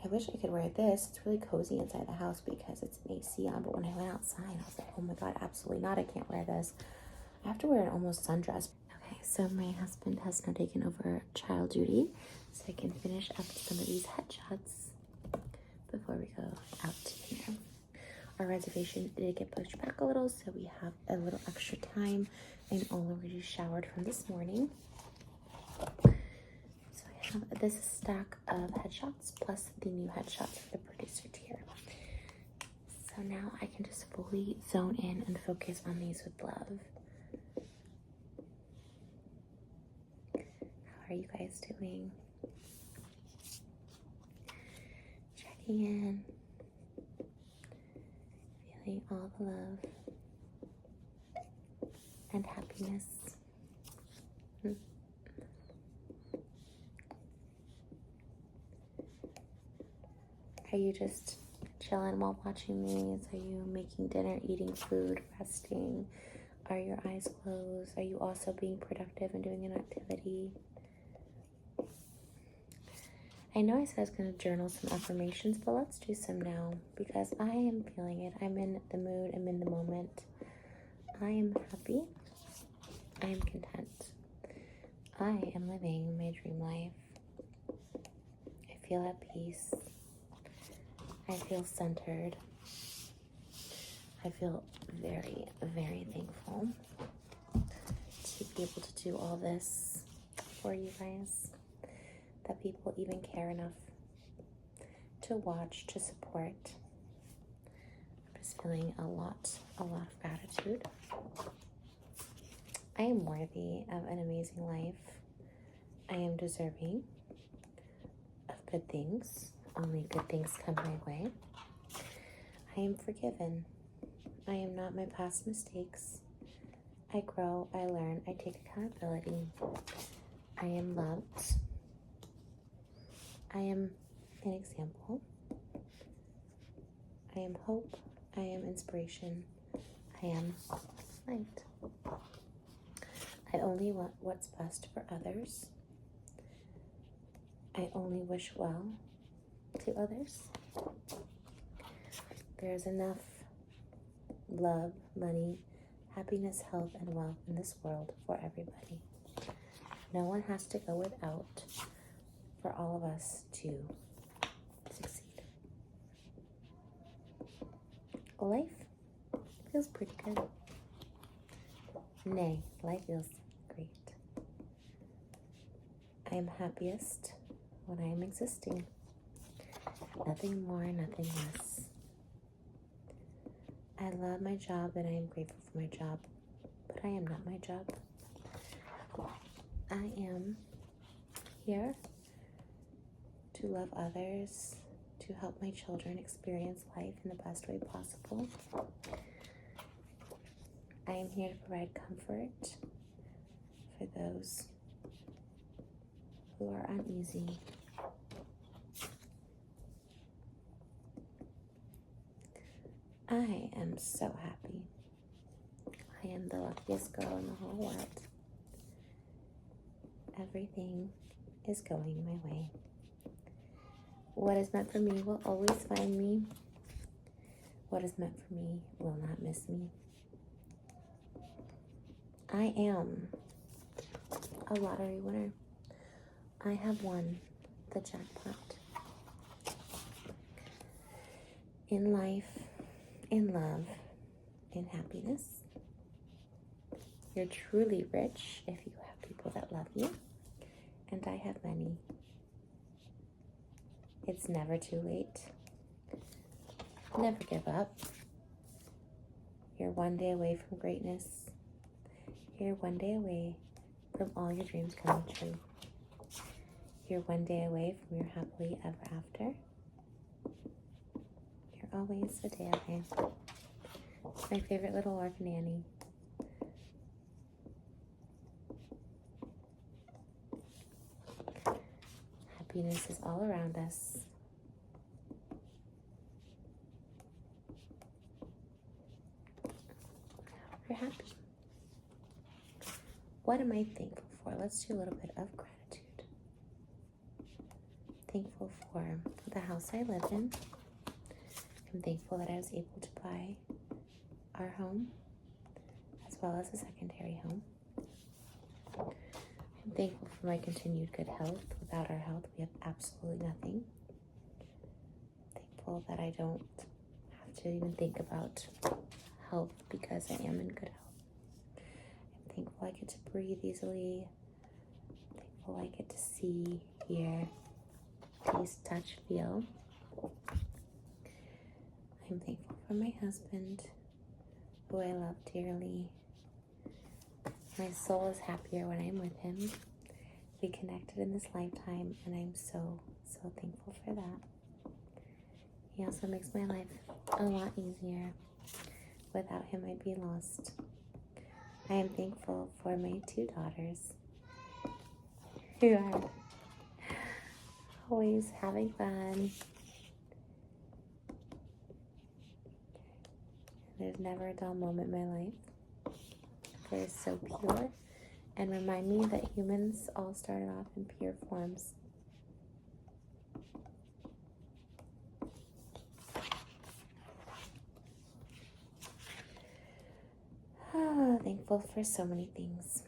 S1: I wish I could wear this. It's really cozy inside the house because it's an AC on, but when I went outside, I was like, oh my God, absolutely not. I can't wear this. I have to wear an almost sundress. Okay, so my husband has now taken over child duty, so I can finish up some of these headshots before we go out to dinner. Our reservation did get pushed back a little, so we have a little extra time. I'm already showered from this morning. This stack of headshots plus the new headshots for the producer tier. So now I can just fully zone in and focus on these with love. How are you guys doing? Checking in. Feeling all the love and happiness. Are you just chilling while watching these? Are you making dinner, eating food, resting? Are your eyes closed? Are you also being productive and doing an activity? I know I said I was going to journal some affirmations, but let's do some now because I am feeling it. I'm in the mood. I'm in the moment. I am happy. I am content. I am living my dream life. I feel at peace. I feel centered. I feel very, very thankful to be able to do all this for you guys, that people even care enough to watch, to support. I'm just feeling a lot of gratitude. I am worthy of an amazing life. I am deserving of good things. Only good things come my way. I am forgiven. I am not my past mistakes. I grow, I learn, I take accountability. I am loved. I am an example. I am hope. I am inspiration. I am light. I only want what's best for others. I only wish well to others. There's enough love, money, happiness, health, and wealth in this world for everybody. No one has to go without for all of us to succeed. Life feels pretty good. Nay, life feels great. I am happiest when I am existing. Nothing more, nothing less. I love my job and I am grateful for my job, but I am not my job. I am here to love others, to help my children experience life in the best way possible. I am here to provide comfort for those who are uneasy. I am so happy. I am the luckiest girl in the whole world. Everything is going my way. What is meant for me will always find me. What is meant for me will not miss me. I am a lottery winner. I have won the jackpot. In life, in love, in happiness. You're truly rich if you have people that love you, and I have many. It's never too late. Never give up. You're one day away from greatness. You're one day away from all your dreams coming true. You're one day away from your happily ever after. You're always a day away. My favorite little orphan Annie. Happiness is all around us. We're happy. What am I thankful for? Let's do a little bit of gratitude. Thankful for the house I live in. I'm thankful that I was able to buy our home as well as a secondary home. I'm thankful for my continued good health. Without our health, we have absolutely nothing. Thankful that I don't have to even think about health because I am in good health. I'm thankful I get to breathe easily. Thankful I get to see, hear, taste, touch, feel. I'm thankful for my husband, who I love dearly. My soul is happier when I'm with him. We connected in this lifetime, and I'm so, so thankful for that. He also makes my life a lot easier. Without him, I'd be lost. I am thankful for my 2 daughters, who are always having fun. There's never a dull moment in my life. stories so pure and remind me that humans all started off in pure forms. Thankful for so many things.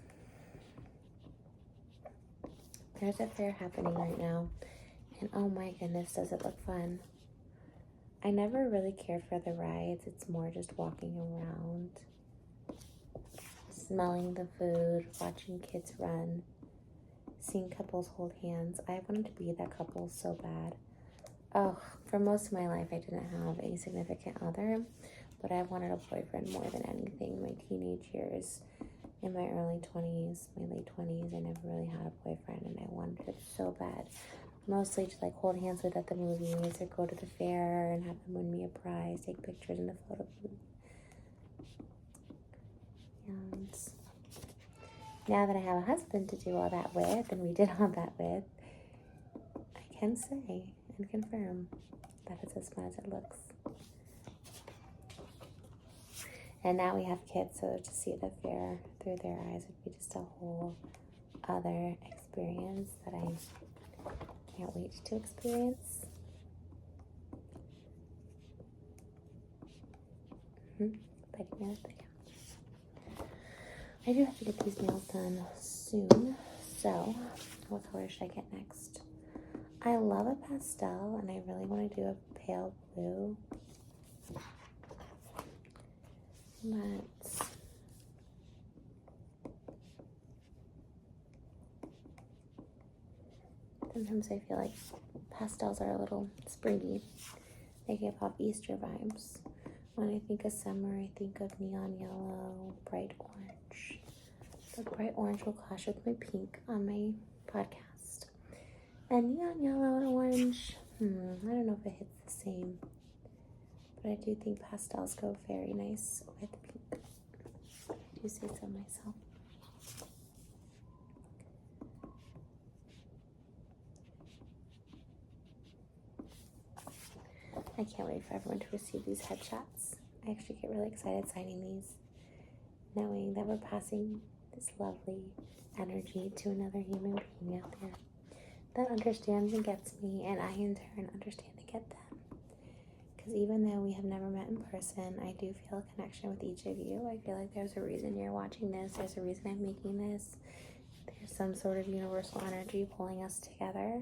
S1: There's a fair happening right now, and oh my goodness, does it look fun. I never really cared for the rides. It's more just walking around, smelling the food, watching kids run, seeing couples hold hands. I wanted to be that couple so bad. Oh, for most of my life, I didn't have a significant other, but I wanted a boyfriend more than anything. My teenage years, in my early 20s, my late 20s, I never really had a boyfriend, and I wanted it so bad. Mostly to like hold hands with at the movies or go to the fair and have them win me a prize, take pictures in the photo booth. And now that I have a husband to do all that with, and we did all that with, I can say and confirm that it's as fun as it looks. And now we have kids, so to see the fair through their eyes would be just a whole other experience that I can't wait to experience. Biting my lip again. I do have to get these nails done soon, so what color should I get next? I love a pastel, and I really want to do a pale blue. But sometimes I feel like pastels are a little springy. They give off Easter vibes. When I think of summer, I think of neon yellow, bright orange. The bright orange will clash with my pink on my podcast. And neon yellow and orange, I don't know if it hits the same. But I do think pastels go very nice with pink. I do say so myself. I can't wait for everyone to receive these headshots. I actually get really excited signing these, knowing that we're passing this lovely energy to another human being out there that understands and gets me, and I in turn understand and get them. Because even though we have never met in person, I do feel a connection with each of you. I feel like there's a reason you're watching this. There's a reason I'm making this. There's some sort of universal energy pulling us together.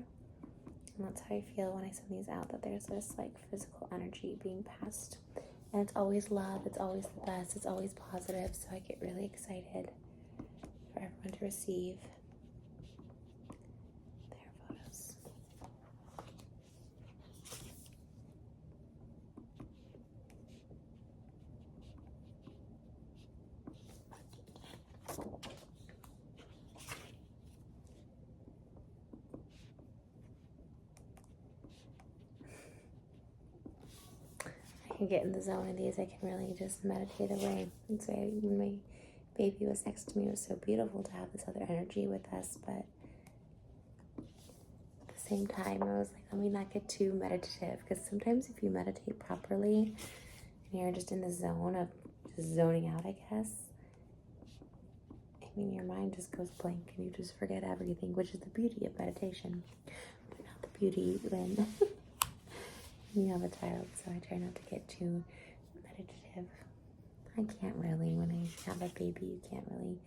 S1: And that's how I feel when I send these out, that there's this like physical energy being passed. And it's always love. It's always the best. It's always positive. So I get really excited for everyone to receive their photos. I can get in the zone of these. I can really just meditate away. And so when my baby was next to me, it was so beautiful to have this other energy with us. But at the same time, I was like, let me not get too meditative. Because sometimes if you meditate properly and you're just in the zone of just zoning out, I guess, I mean, your mind just goes blank and you just forget everything, which is the beauty of meditation. But not the beauty when you have a child, so I try not to get too meditative. I can't really. When I have a baby, you can't really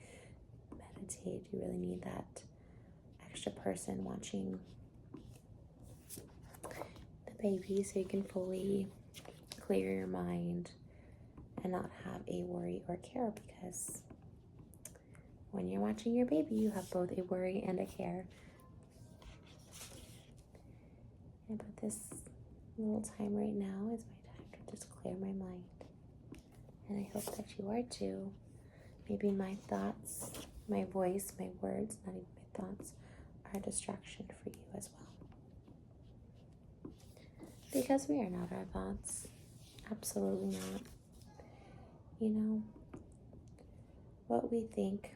S1: meditate. You really need that extra person watching the baby so you can fully clear your mind and not have a worry or care, because when you're watching your baby, you have both a worry and a care. Yeah, but this little time right now is my time to just clear my mind. And I hope that you are too. Maybe my thoughts, my voice, my words, not even my thoughts, are a distraction for you as well. Because we are not our thoughts. Absolutely not. You know, what we think,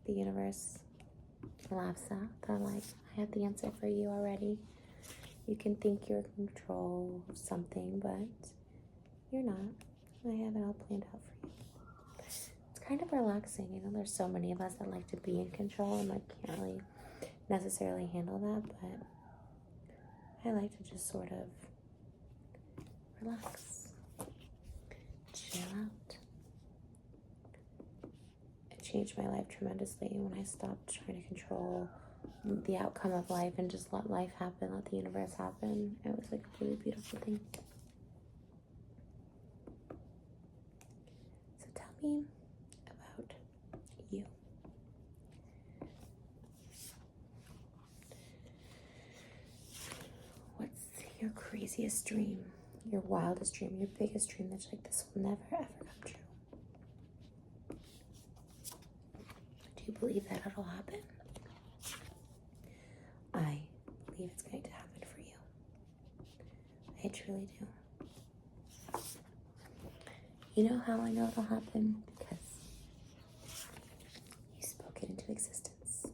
S1: the universe laughs at. They're like, I have the answer for you already. You can think you're in control of something, but you're not. I have it all planned out for you. It's kind of relaxing. You know, there's so many of us that like to be in control and like can't really necessarily handle that, but I like to just sort of relax, chill out. It changed my life tremendously when I stopped trying to control the outcome of life and just let life happen, let the universe happen. It was like a really beautiful thing. So tell me about you. What's your craziest dream, your wildest dream, your biggest dream that's like, this will never ever come true? Do you believe that it'll happen? I believe it's going to happen for you. I truly do. You know how I know it'll happen? Because you spoke it into existence.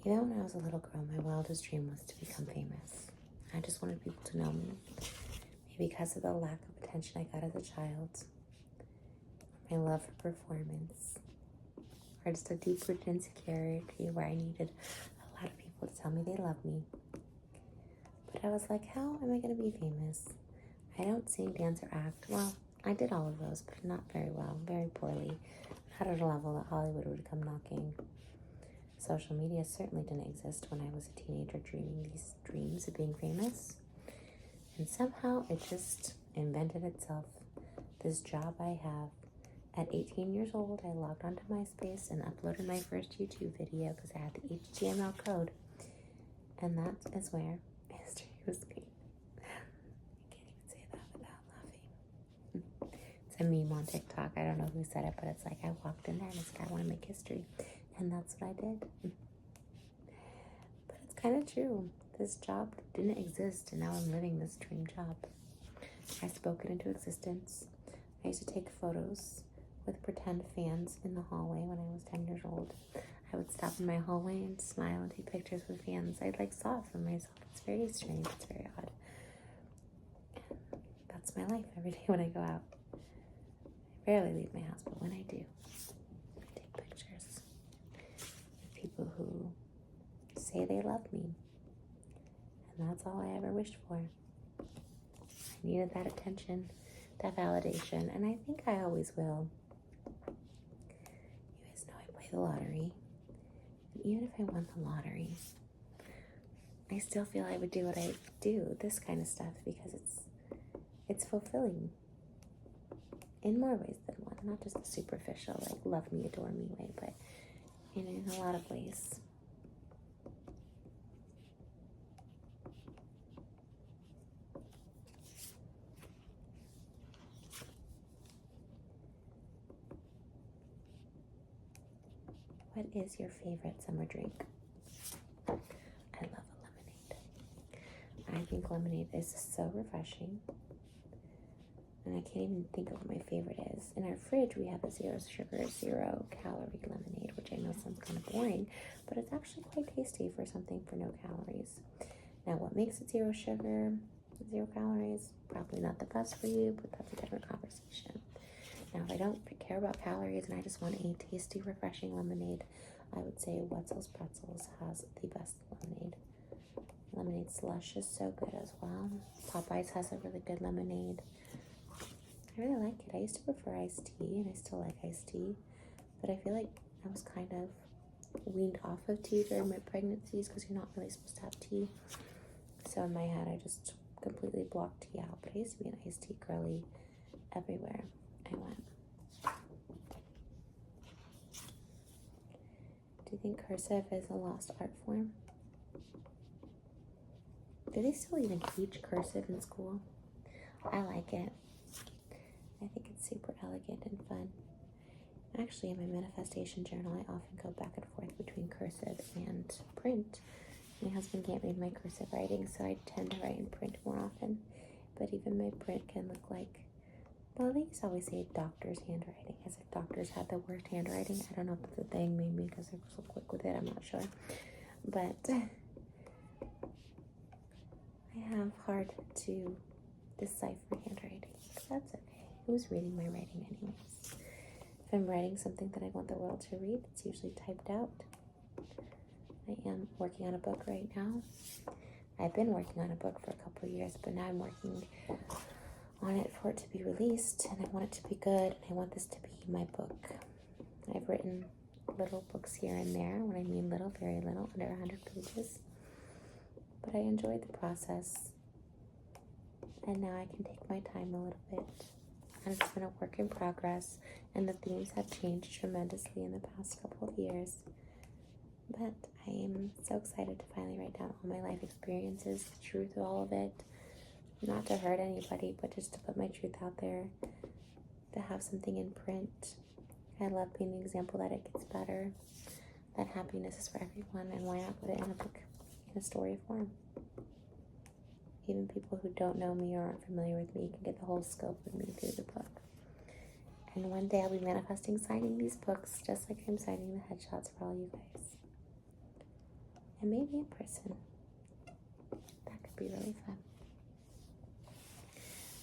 S1: You know, when I was a little girl, my wildest dream was to become famous. I just wanted people to know me. Maybe because of the lack of attention I got as a child, my love for performance, or just a deep-rooted insecurity where I needed a lot of people to tell me they love me. But I was like, how am I going to be famous? I don't sing, dance, or act. Well, I did all of those, but not very well, very poorly. Not at a level that Hollywood would come knocking. Social media certainly didn't exist when I was a teenager dreaming these dreams of being famous. And somehow it just invented itself. This job I have. At 18 years old, I logged onto MySpace and uploaded my first YouTube video because I had the HTML code. And that is where history was made. I can't even say that without laughing. It's a meme on TikTok. I don't know who said it, but it's like I walked in there and it's like, I want to make history. And that's what I did. But it's kind of true. This job didn't exist, and now I'm living this dream job. I spoke it into existence. I used to take photos with pretend fans in the hallway when I was 10 years old. I would stop in my hallway and smile and take pictures with fans. I saw it for myself. It's very strange. It's very odd. And that's my life every day when I go out. I rarely leave my house, but when I do, I take pictures with people who say they love me. And that's all I ever wished for. I needed that attention, that validation, and I think I always will. You guys know I play the lottery. And even if I won the lottery, I still feel I would do what I do, this kind of stuff, because it's fulfilling in more ways than one. Not just the superficial, like love me, adore me way, but in a lot of ways. What is your favorite summer drink? I love a lemonade. I think lemonade is so refreshing. And I can't even think of what my favorite is. In our fridge, we have a 0 sugar, 0 calorie lemonade, which I know sounds kind of boring, but it's actually quite tasty for something for no calories. Now, what makes it 0 sugar, 0 calories? Probably not the best for you, but that's a different conversation. Now, if I don't care about calories and I just want a tasty, refreshing lemonade, I would say Wetzel's Pretzels has the best lemonade. Lemonade slush is so good as well. Popeyes has a really good lemonade. I really like it. I used to prefer iced tea, and I still like iced tea, but I feel like I was kind of weaned off of tea during my pregnancies because you're not really supposed to have tea. So in my head, I just completely blocked tea out, but I used to be an iced tea girly everywhere I went. Do you think cursive is a lost art form? Do they still even teach cursive in school? I like it. I think it's super elegant and fun. Actually, in my manifestation journal, I often go back and forth between cursive and print. My husband can't read my cursive writing, so I tend to write in print more often. But even my print can look like, well, they used to always say doctor's handwriting, as if doctors had the worst handwriting. I don't know if that's a thing, maybe because they're so quick with it, I'm not sure. But I have hard to decipher handwriting. That's okay. who's reading my writing anyways? If I'm writing something that I want the world to read, it's usually typed out. I am working on a book right now. I've been working on a book for a couple of years, but now I'm working on it for it to be released, and I want it to be good, and I want this to be my book. I've written little books here and there. When I mean little, very little, under 100 pages. But I enjoyed the process, and now I can take my time a little bit. And it's been a work in progress, and the themes have changed tremendously in the past couple of years. But I am so excited to finally write down all my life experiences, the truth of all of it. Not to hurt anybody, but just to put my truth out there, to have something in print. I love being the example that it gets better, that happiness is for everyone, and why not put it in a book, in a story form? Even people who don't know me or aren't familiar with me can get the whole scope of me through the book. And one day I'll be manifesting signing these books, just like I'm signing the headshots for all you guys. And maybe in person. That could be really fun.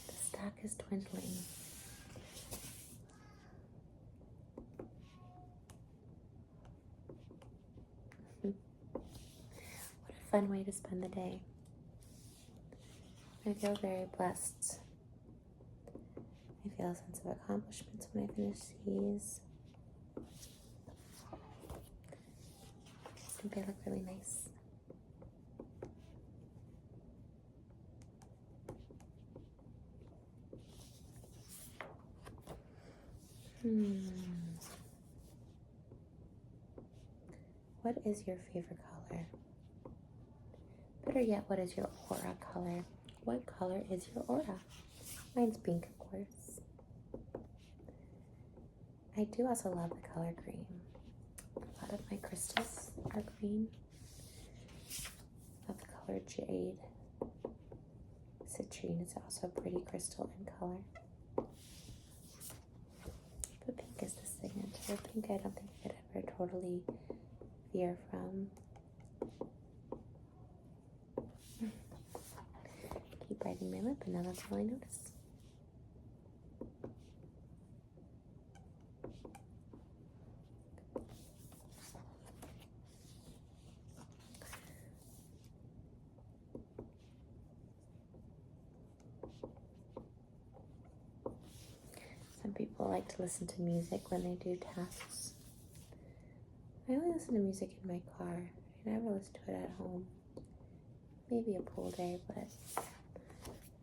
S1: The stack is dwindling. What a fun way to spend the day. I feel very blessed. I feel a sense of accomplishments when I finish these. I think they look really nice. What is your favorite color? Better yet, what is your aura color? What color is your aura? Mine's pink, of course. I do also love the color green. A lot of my crystals are green. Love the color jade. Citrine is also a pretty crystal in color. But pink is the signature. Pink I don't think I could ever totally veer from. Keep biting my lip, and now that's all I notice. Some people like to listen to music when they do tasks. I only listen to music in my car. I never listen to it at home. Maybe a pool day, but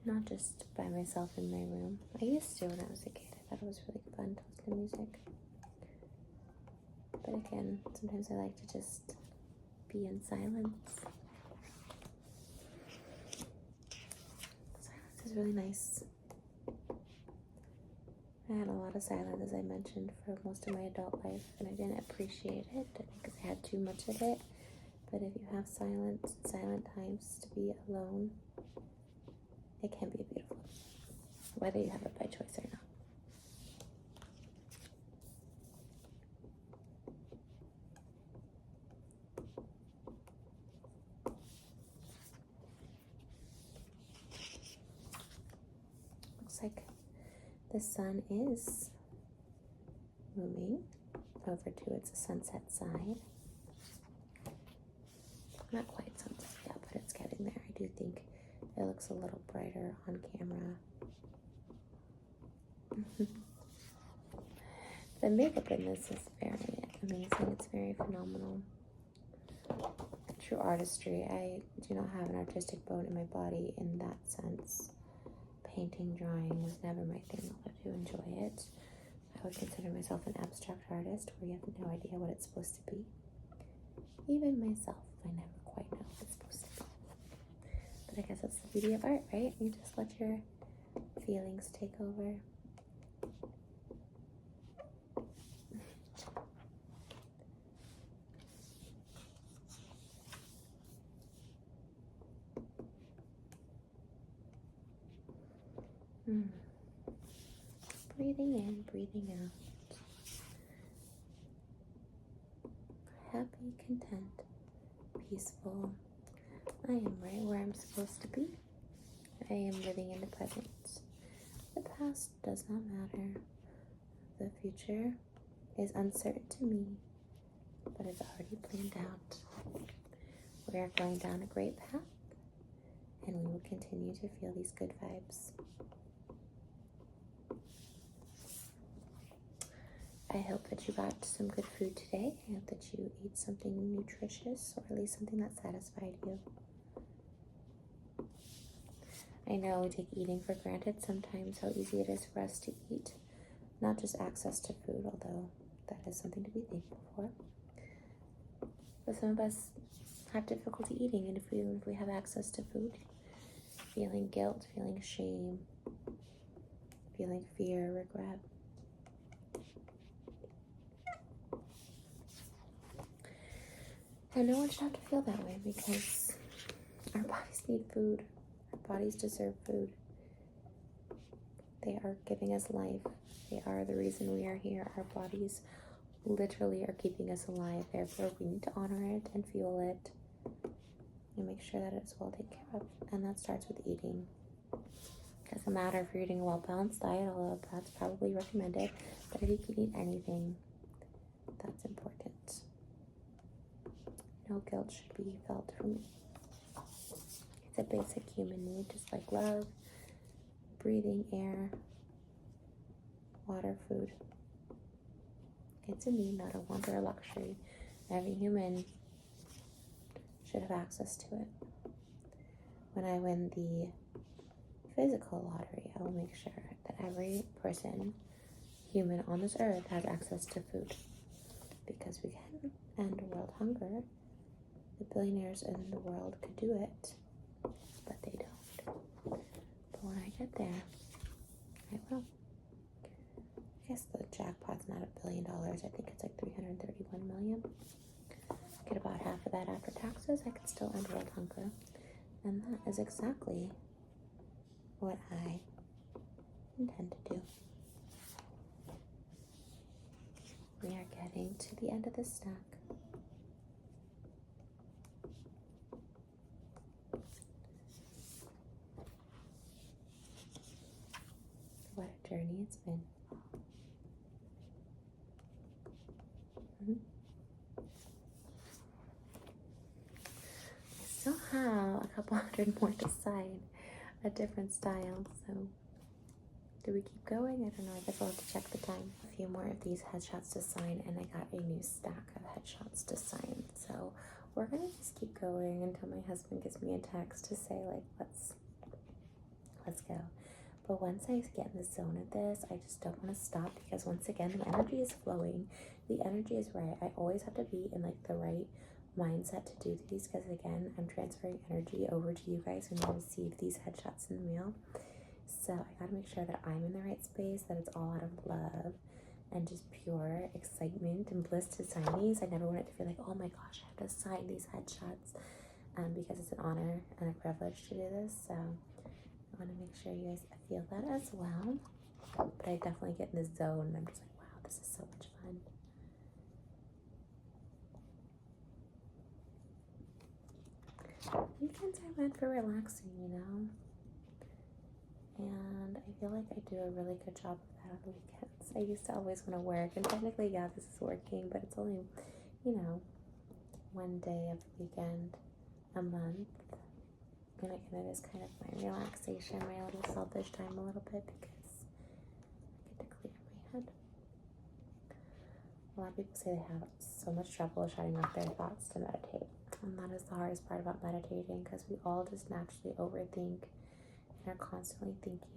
S1: not just by myself in my room. I used to when I was a kid. I thought it was really fun to listen to music. But again, sometimes I like to just be in silence. Silence is really nice. I had a lot of silence, as I mentioned, for most of my adult life, and I didn't appreciate it. I think because I had too much of it. But if you have silent times to be alone, it can be beautiful, whether you have it by choice or not. Looks like the sun is moving over to its sunset side. Not quite sunset yet, but it's getting there. I do think it looks a little brighter on camera. The makeup in this is very amazing. It's very phenomenal. True artistry. I do not have an artistic bone in my body in that sense. Painting, drawing was never my thing, although I do enjoy it. I would consider myself an abstract artist where you have no idea what it's supposed to be. Even myself, I never quite know what it's supposed to be. But I guess that's the beauty of art, right? You just let your feelings take over. Breathing in, breathing out. Happy, content, peaceful. I am right where I'm supposed to be. I am living in the present. the past does not matter. The future is uncertain to me, but it's already planned out. We are going down a great path, and we will continue to feel these good vibes. I hope that you got some good food today. I hope that you ate something nutritious, or at least something that satisfied you. I know we take eating for granted sometimes, how easy it is for us to eat. Not just access to food, although that is something to be thankful for. But some of us have difficulty eating, and if we have access to food, feeling guilt, feeling shame, feeling fear, regret. And no one should have to feel that way, because our bodies need food. Our bodies deserve food. They are giving us life. They are the reason we are here. Our bodies literally are keeping us alive. Therefore, we need to honor it and fuel it and make sure that it's well taken care of. And that starts with eating. It doesn't matter if you're eating a well-balanced diet, although that's probably recommended. But if you can eat anything, that's important. No guilt should be felt from me. It's a basic human need, just like love, breathing air, water, food. It's a need, not a want or a luxury. Every human should have access to it. When I win the physical lottery, I will make sure that every person, human on this earth, has access to food. Because we can end world hunger. The billionaires in the world could do it, but they don't. But when I get there, I will. I guess the jackpot's not $1 billion. I think it's like 331 million. Get about half of that after taxes. I could still end world hunger. And that is exactly what I intend to do. We are getting to the end of the stack. What a journey it's been. I still have a couple hundred more to sign, a different style, so do we keep going? I don't know, I guess I'll have to check the time. A few more of these headshots to sign, and I got a new stack of headshots to sign, so we're gonna just keep going until my husband gives me a text to say, like, let's go. But once I get in the zone of this, I just don't want to stop, because once again, the energy is flowing. The energy is right. I always have to be in like the right mindset to do these, because again, I'm transferring energy over to you guys when you receive these headshots in the mail. So I gotta make sure that I'm in the right space, that it's all out of love and just pure excitement and bliss to sign these. I never want it to feel like, oh my gosh, I have to sign these headshots, because it's an honor and a privilege to do this. So I want to make sure you guys feel that as well. But I definitely get in the zone, and I'm just like, wow, this is so much fun. Weekends are meant for relaxing, you know? And I feel like I do a really good job of that on the weekends. I used to always want to work, and technically, yeah, this is working, but it's only, you know, one day of the weekend a month. And again, it is kind of my relaxation, my little selfish time a little bit, because I get to clear my head. A lot of people say they have so much trouble shutting off their thoughts to meditate. And that is the hardest part about meditating, because we all just naturally overthink and are constantly thinking.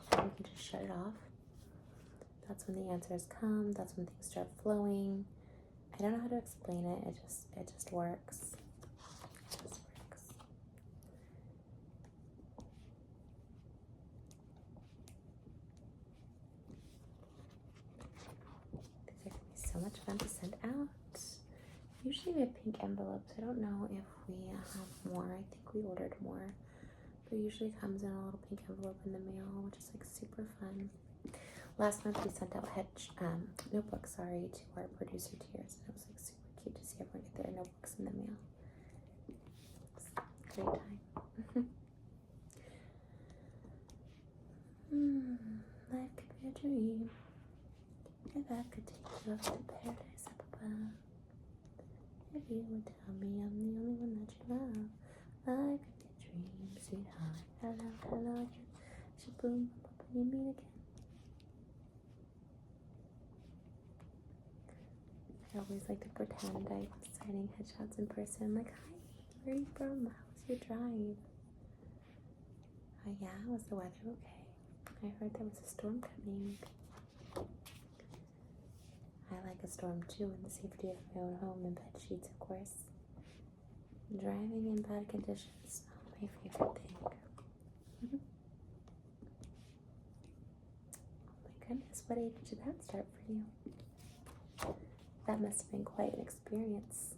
S1: But when we can just shut it off, that's when the answers come, that's when things start flowing. I don't know how to explain it, it just works. It just works. These are going to be so much fun to send out. Usually we have pink envelopes. I don't know if we have more. I think we ordered more. But it usually comes in a little pink envelope in the mail, which is like super fun. Last month we sent out notebooks, to our producer tiers. And it was like super cute to see everyone get their notebooks in the mail. It's a great time. if I could take you up to paradise up above. If you would tell me I'm the only one that you love, I could be a dream, sweetheart. Hello, hello again. Shaboom, when you meet again. I always like to pretend I was signing headshots in person. Like, hi, where are you from? How was your drive? Oh yeah, was the weather okay? I heard there was a storm coming. I like a storm too, in the safety of my own home and bed sheets, of course. Driving in bad conditions, not my favorite thing. Oh my goodness, what age did that start for you? That must have been quite an experience.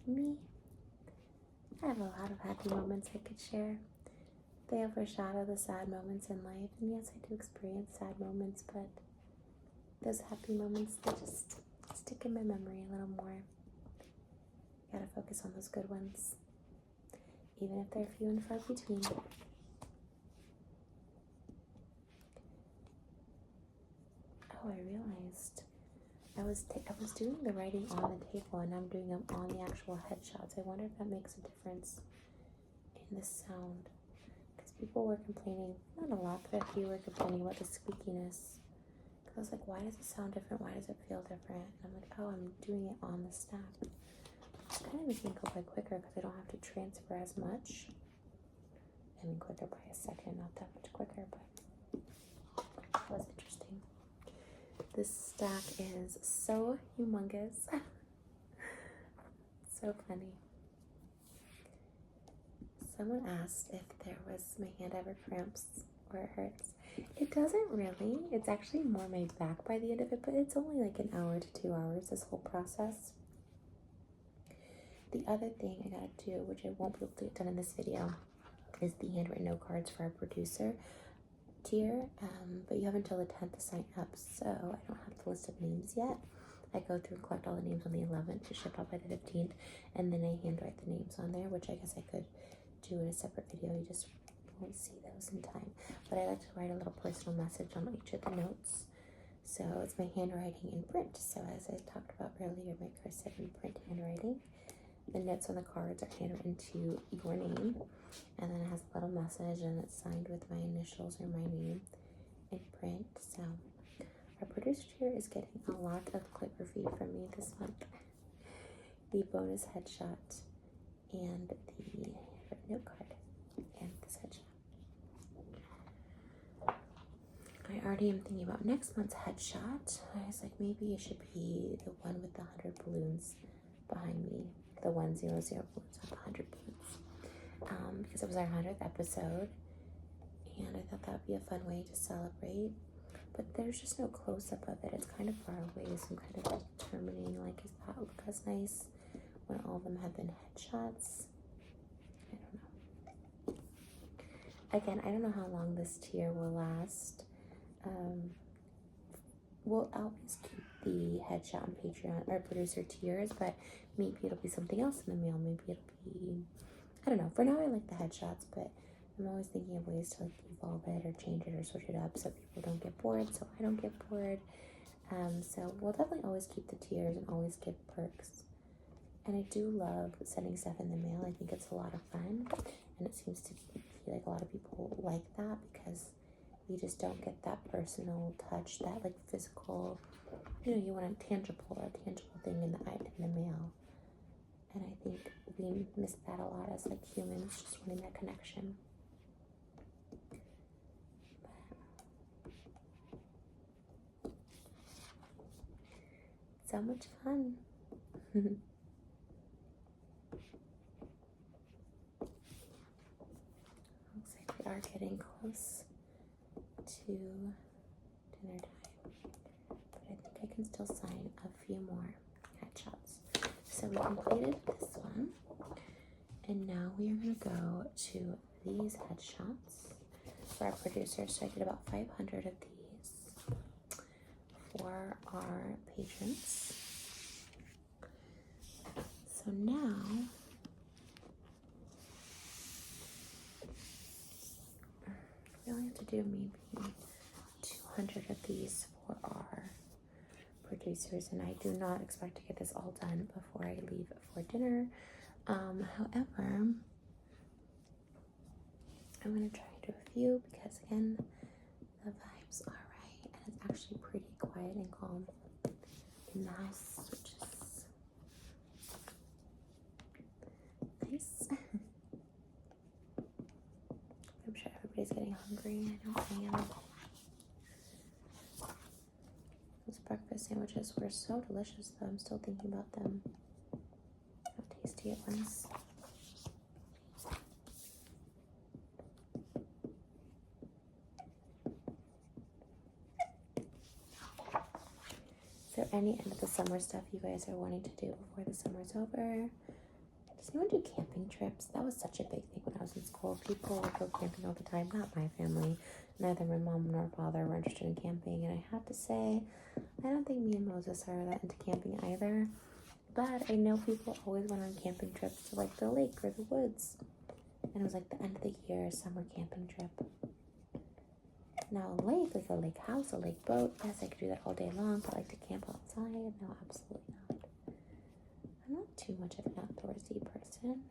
S1: Me? I have a lot of happy moments I could share. They overshadow the sad moments in life, and yes, I do experience sad moments, but those happy moments, they just stick in my memory a little more. Gotta focus on those good ones, even if they're few and far between. Oh, I realized I was doing the writing on the table, and I'm doing them on the actual headshots. I wonder if that makes a difference in the sound, because people were complaining, not a lot, but a few were complaining about the squeakiness. Because I was like, why does it sound different? Why does it feel different? And I'm like, oh, I'm doing it on the stack. It's kind of making it go by quicker because I don't have to transfer as much. I mean, quicker by a second, not that much quicker, but that was interesting. This stack is so humongous. So funny. Someone asked if my hand ever cramps or it hurts. It doesn't really. It's actually more my back by the end of it, but it's only like an hour to 2 hours, this whole process. The other thing I gotta do, which I won't be able to get done in this video, is the handwritten note cards for our producer tier, but you have until the 10th to sign up, so I don't have the list of names yet. I go through and collect all the names on the 11th to ship out by the 15th, and then I handwrite the names on there, which I guess I could do in a separate video. You just won't see those in time. But I like to write a little personal message on each of the notes. So it's my handwriting in print. So as I talked about earlier, my cursive and print handwriting. The notes on the cards are handwritten to your name, and then it has a little message, and it's signed with my initials or my name in print. So our producer here is getting a lot of calligraphy from me this month. The bonus headshot and the handwritten note card and this headshot. I already am thinking about next month's headshot. I was like, maybe it should be the one with the 100 balloons behind me. The 100 balloons, not the 100 balloons. Because it was our 100th episode, and I thought that would be a fun way to celebrate. But there's just no close-up of it. It's kind of far away, so I'm kind of determining, like, is that look as nice when all of them have been headshots? I don't know. Again, I don't know how long this tier will last. We'll always keep the headshot on Patreon, or producer tiers, but maybe it'll be something else in the mail. Maybe it'll be, I don't know. For now, I like the headshots, but I'm always thinking of ways to like evolve it or change it or switch it up so people don't get bored, so I don't get bored. So we'll definitely always keep the tiers and always give perks. And I do love sending stuff in the mail. I think it's a lot of fun, and it seems to be like a lot of people like that because you just don't get that personal touch, that like physical, you know, you want a tangible thing in the mail. And I think we miss that a lot as like humans, just wanting that connection. But so much fun. Looks like we are getting close to dinner time, but I think I can still sign a few more headshots. So we completed this one, and now we are going to go to these headshots for our producer. So I did about 500 of these for our patrons. So now we only have to do maybe 200 of these for our producers, and I do not expect to get this all done before I leave for dinner. However, I'm going to try to do a few because, again, the vibes are right, and it's actually pretty quiet and calm in the house, which is nice. I'm sure everybody's getting hungry. I know I am. Those breakfast sandwiches were so delicious, though. I'm still thinking about them. How tasty it was. Is there any end of the summer stuff you guys are wanting to do before the summer's over? Does anyone do camping trips? That was such a big thing when I was in school. People would go camping all the time. Not my family. Neither my mom nor father were interested in camping. And I have to say, I don't think me and Moses are that into camping either. But I know people always went on camping trips to like the lake or the woods. And it was like the end of the year, summer camping trip. Now a lake, like a lake house, a lake boat, yes, I could do that all day long, but like to camp outside, no, absolutely not. I'm not too much of an outdoorsy person.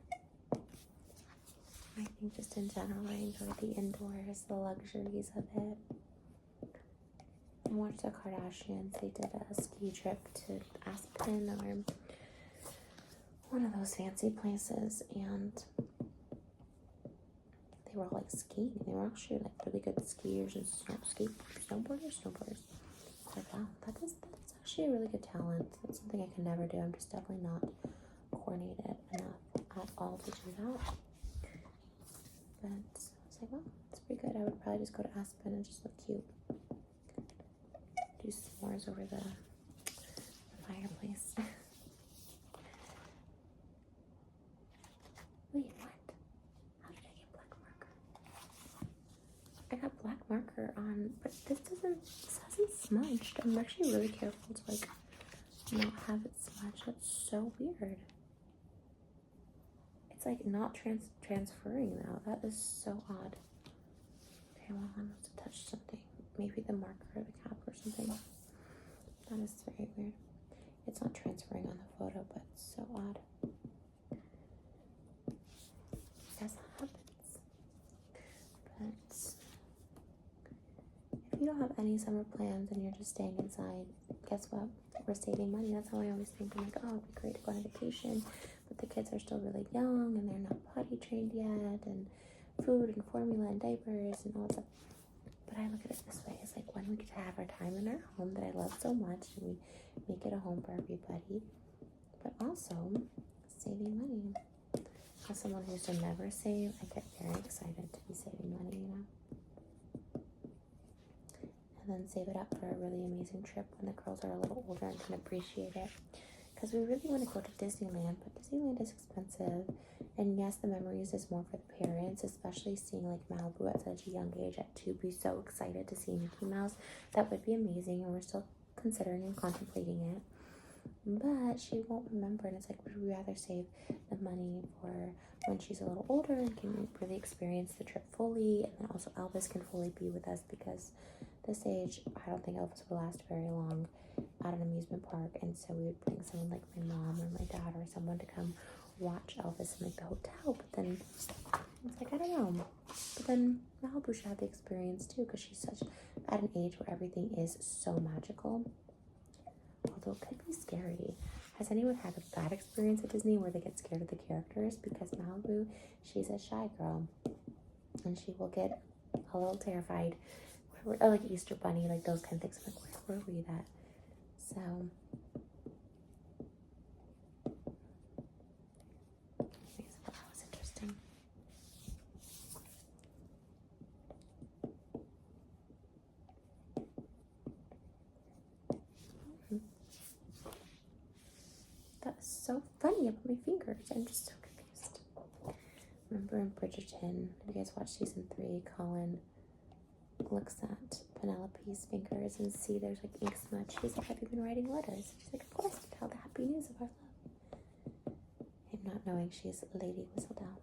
S1: I think just in general, I enjoy the indoors, the luxuries of it. I watched the Kardashians. They did a ski trip to Aspen or one of those fancy places, and they were all like skiing. They were actually like really good skiers and snowboarders. Like, wow, that's actually a really good talent. That's something I can never do. I'm just definitely not coordinated enough at all to do that. But I was like, well, it's pretty good. I would probably just go to Aspen and just look cute. Do s'mores over the fireplace. Wait, what? How did I get black marker? I got black marker on, but this hasn't smudged. I'm actually really careful to like not have it smudge. That's so weird. It's like not transferring now. That is so odd. Okay, well, I must have touched something. Maybe the marker or the cap or something. That is very weird. It's not transferring on the photo, but it's so odd. Guess that happens. But if you don't have any summer plans and you're just staying inside, guess what? We're saving money. That's how I always think. I'm like, oh, it'd be great to go on a vacation, but the kids are still really young and they're not potty trained yet, and food and formula and diapers and all that stuff. But I look at it this way. It's like when we get to have our time in our home that I love so much, and we make it a home for everybody, but also saving money. As someone who used to never save, I get very excited to be saving money, you know? And then save it up for a really amazing trip when the girls are a little older and can appreciate it. Because we really want to go to Disneyland, but Disneyland is expensive. And yes, the memories is more for the parents, especially seeing like Malibu at such a young age. At 2, be so excited to see Mickey Mouse. That would be amazing, and we're still considering and contemplating it. But she won't remember, and it's like, would we rather save the money for when she's a little older and can really experience the trip fully, and then also Elvis can fully be with us, because this age, I don't think Elvis will last very long at an amusement park, and so we would bring someone like my mom or my dad or someone to come watch Elvis in like the hotel. But then it's like, I don't know. But then Malibu should have the experience too, because she's such at an age where everything is so magical. Although it could be scary. Has anyone had a bad experience at Disney where they get scared of the characters? Because Malibu, she's a shy girl, and she will get a little terrified. Or like Easter Bunny, like those kind of things. I'm like, where were we at? So that was interesting. That's so funny about my fingers. I'm just so confused. Remember in Bridgerton, if you guys watch season 3, Colin looks at Penelope's fingers and see there's like ink smudge. She's like, have you been writing letters? She's like, of course, to tell the happy news of our love. Him not knowing she's Lady Whistledown.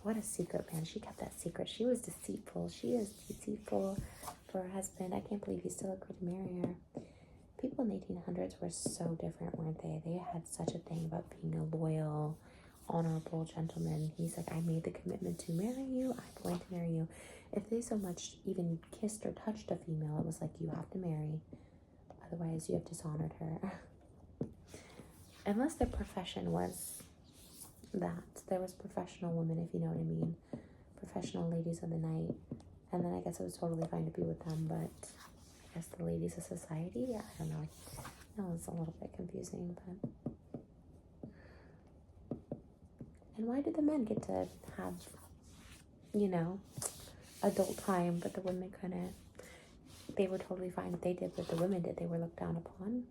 S1: what a secret, man. She kept that secret. She was deceitful. She is deceitful for her husband. I can't believe he still agreed to marry her. People in the 1800s were so different, weren't they? They had such a thing about being a loyal, honorable gentleman. He's like, I made the commitment to marry you. I'm going to marry you. If they so much even kissed or touched a female, it was like, you have to marry. Otherwise, you have dishonored her. Unless their profession was that. There was professional women, if you know what I mean. Professional ladies of the night. And then I guess it was totally fine to be with them, but I guess the ladies of society, I don't know. That was a little bit confusing, but... And why did the men get to have, you know, adult time, but the women couldn't? They were totally fine if they did what the women did. They were looked down upon.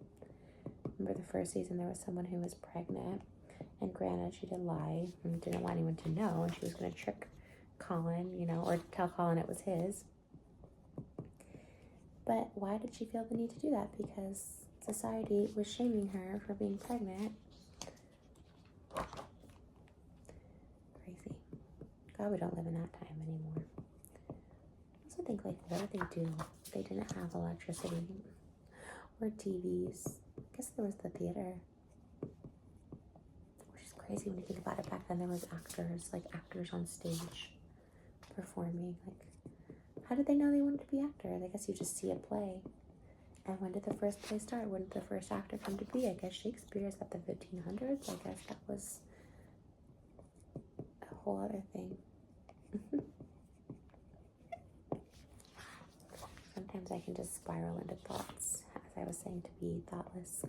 S1: Remember the first season, there was someone who was pregnant, and granted, she did lie and didn't want anyone to know, and she was going to trick Colin, you know, or tell Colin it was his. But why did she feel the need to do that? Because society was shaming her for being pregnant. Crazy. God, we don't live in that time anymore. I also think, like, what did they do? They didn't have electricity or TVs. I guess there was the theater. Which is crazy when you think about it. Back then there was actors on stage performing. Like, how did they know they wanted to be actors? I guess you just see a play. And when did the first play start? When did the first actor come to be? I guess Shakespeare is at the 1500s. I guess that was a whole other thing. Sometimes I can just spiral into thoughts, as I was saying, to be thoughtless.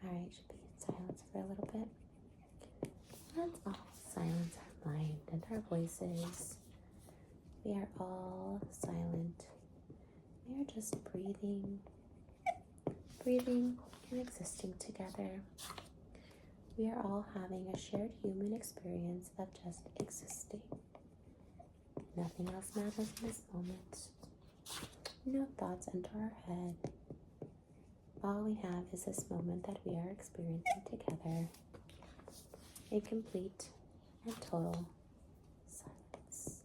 S1: Alright, should be in silence for a little bit. Let's all silence our mind and our voices. We are all silent. We are just breathing and existing together. We are all having a shared human experience of just existing. Nothing else matters in this moment. No thoughts enter our head. All we have is this moment that we are experiencing together. A complete and total silence.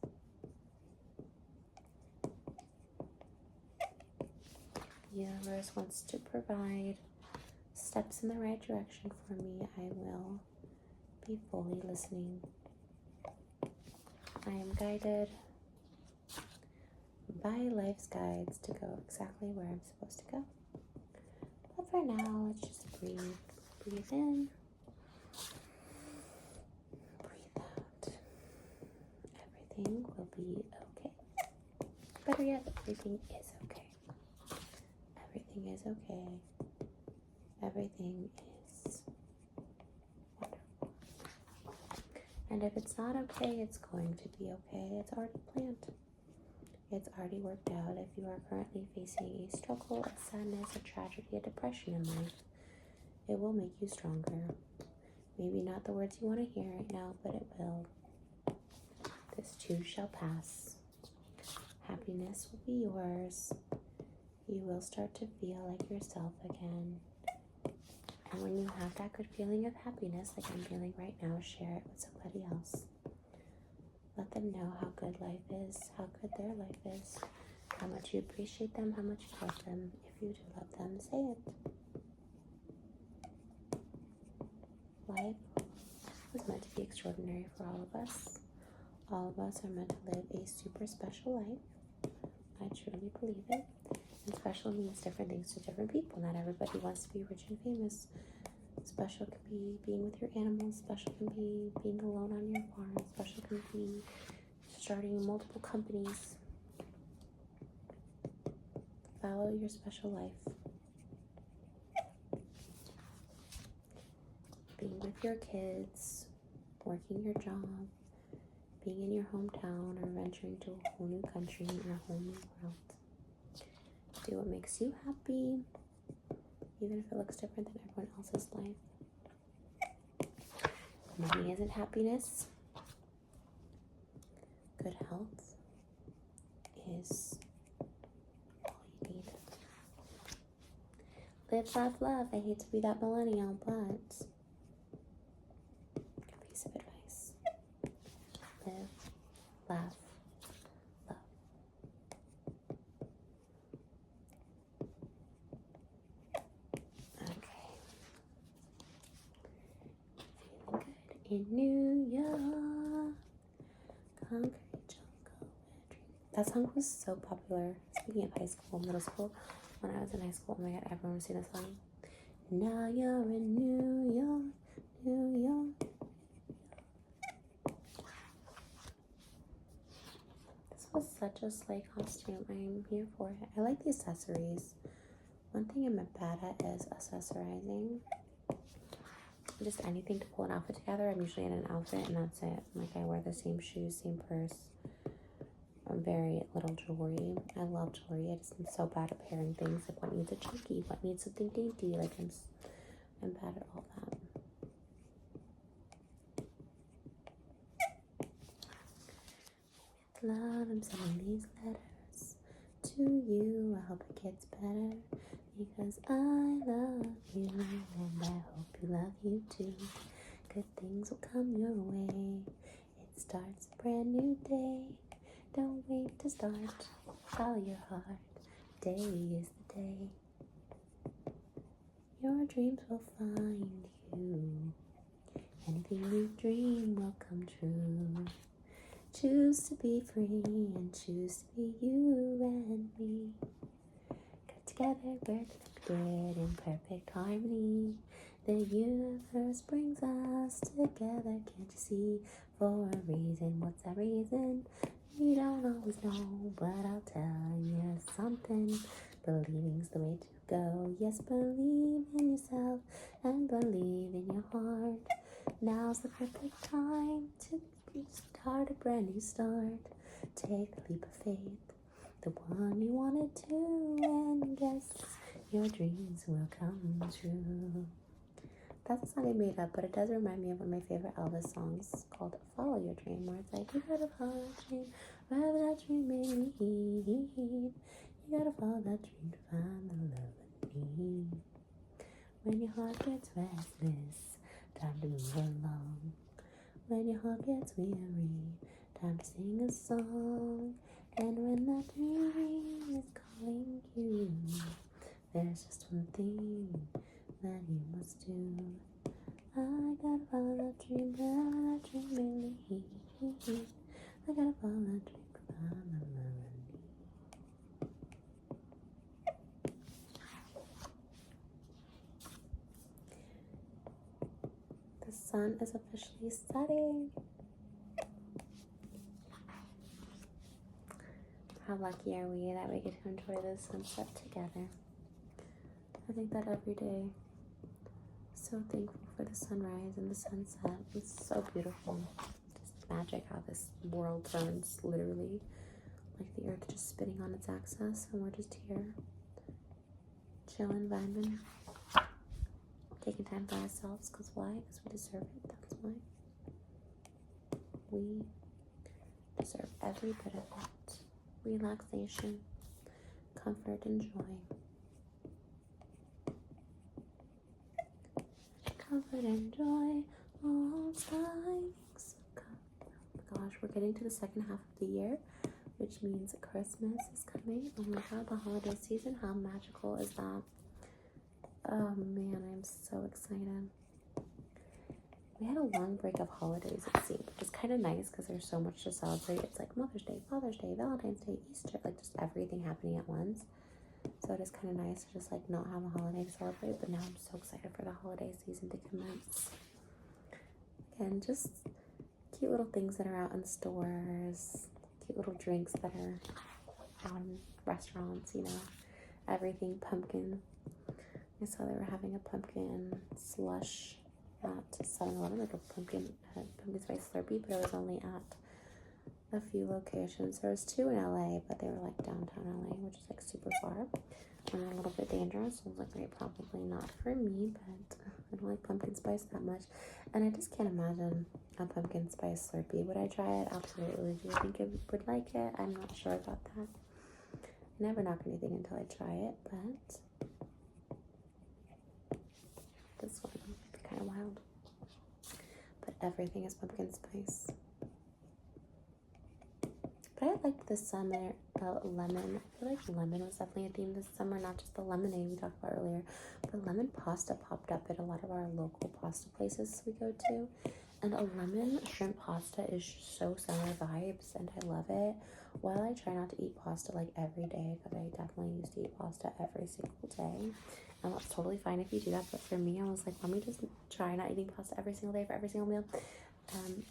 S1: The universe wants to provide steps in the right direction for me. I will be fully listening. I am guided by life's guides to go exactly where I'm supposed to go. But for now, let's just breathe. Breathe in. Breathe out. Everything will be okay. Better yet, everything is okay. Everything is okay. Everything is wonderful. And if it's not okay, it's going to be okay. It's already planned. It's already worked out. If you are currently facing a struggle, a sadness, a tragedy, a depression in life, it will make you stronger. Maybe not the words you want to hear right now, but it will. This too shall pass. Happiness will be yours. You will start to feel like yourself again. And when you have that good feeling of happiness, like I'm feeling right now, share it with somebody else. Let them know how good life is, how good their life is, how much you appreciate them, how much you love them. If you do love them, say it. Life was meant to be extraordinary for all of us. All of us are meant to live a super special life. I truly believe it. And special means different things to different people. Not everybody wants to be rich and famous. Special can be being with your animals. Special can be being alone on your farm. Special can be starting multiple companies. Follow your special life. Being with your kids, working your job, being in your hometown, or venturing to a whole new country in a whole new world. Do what makes you happy, even if it looks different than everyone else's life. Money isn't happiness. Good health is all you need. Live, laugh, love. I hate to be that millennial, but good piece of advice. live, laugh, love. Okay. Feeling good in New York. Concrete jungle. That song was so popular. Speaking of high school, middle school, when I was in high school, oh my god, everyone was singing this song. Now you're in New York, New York. This was such a sleigh costume. I'm here for it. I like the accessories. One thing I'm bad at is accessorizing. Just anything to pull an outfit together. I'm usually in an outfit and that's it. Like I wear the same shoes, same purse. Very little jewelry. I love jewelry. I just am so bad at pairing things. Like what needs a chunky, what needs something dainty. Like I'm bad at all that. With love, I'm sending these letters to you. I hope it gets better because I love you and I hope you love you too. Good things will come your way. It starts a brand new day. Don't wait to start. Follow your heart. Day is the day. Your dreams will find you. Anything you dream will come true. Choose to be free and choose to be you and me. Got together, we're connected in perfect harmony. The universe brings us together, can't you see? For a reason, what's that reason? We don't always know, but I'll tell you something. Believing's the way to go. Yes, believe in yourself and believe in your heart. Now's the perfect time to start a brand new start. Take the leap of faith, the one you wanted to, and guess your dreams will come true. That's a song I made up, but it does remind me of one of my favorite Elvis songs called Follow Your Dream, where it's like, you gotta follow that dream, wherever that dream may lead. You gotta follow that dream to find the love you need. When your heart gets restless, time to move along. When your heart gets weary, time to sing a song. And when that dream is calling you, there's just one thing that you must do. I gotta follow that dream, wherever that dream may lead. I gotta follow that dream, find the love I need. The sun is officially setting. How lucky are we that we get to enjoy this sunset together? I think that every day. So thankful for the sunrise and the sunset. It's so beautiful. Just magic how this world turns, literally. Like the earth just spinning on its axis and we're just here. Chilling, vibing. Taking time for ourselves. Because why? Because we deserve it. That's why. We deserve every bit of it. Relaxation, comfort, and joy. Comfort and joy all time. Oh my gosh, we're getting to the second half of the year, which means Christmas is coming. Oh my god, the holiday season, how magical is that? Oh man, I'm so excited. We had a long break of holidays, it seemed, which is kind of nice because there's so much to celebrate. It's like Mother's Day, Father's Day, Valentine's Day, Easter, like just everything happening at once. So it is kind of nice to just like not have a holiday to celebrate, but now I'm so excited for the holiday season to commence. Again, just cute little things that are out in stores, cute little drinks that are out in restaurants, you know, everything pumpkin. I saw they were having a pumpkin slush at 7-Eleven, like a pumpkin spice Slurpee, but it was only at a few locations. There was 2 in LA, but they were like downtown LA, which is like super far and a little bit dangerous. So I was like, right, probably not for me, but I don't like pumpkin spice that much. And I just can't imagine a pumpkin spice Slurpee. Would I try it? Absolutely. Do you think I would like it? I'm not sure about that. I never knock anything until I try it, but this one might be kind of wild. But everything is pumpkin spice. But I liked this summer, the lemon. I feel like lemon was definitely a theme this summer, not just the lemonade we talked about earlier, but lemon pasta popped up at a lot of our local pasta places we go to. And a lemon shrimp pasta is just so summer vibes, and I love it. While I try not to eat pasta like every day, because I definitely used to eat pasta every single day, and that's totally fine if you do that, but for me, I was like, let me just try not eating pasta every single day for every single meal.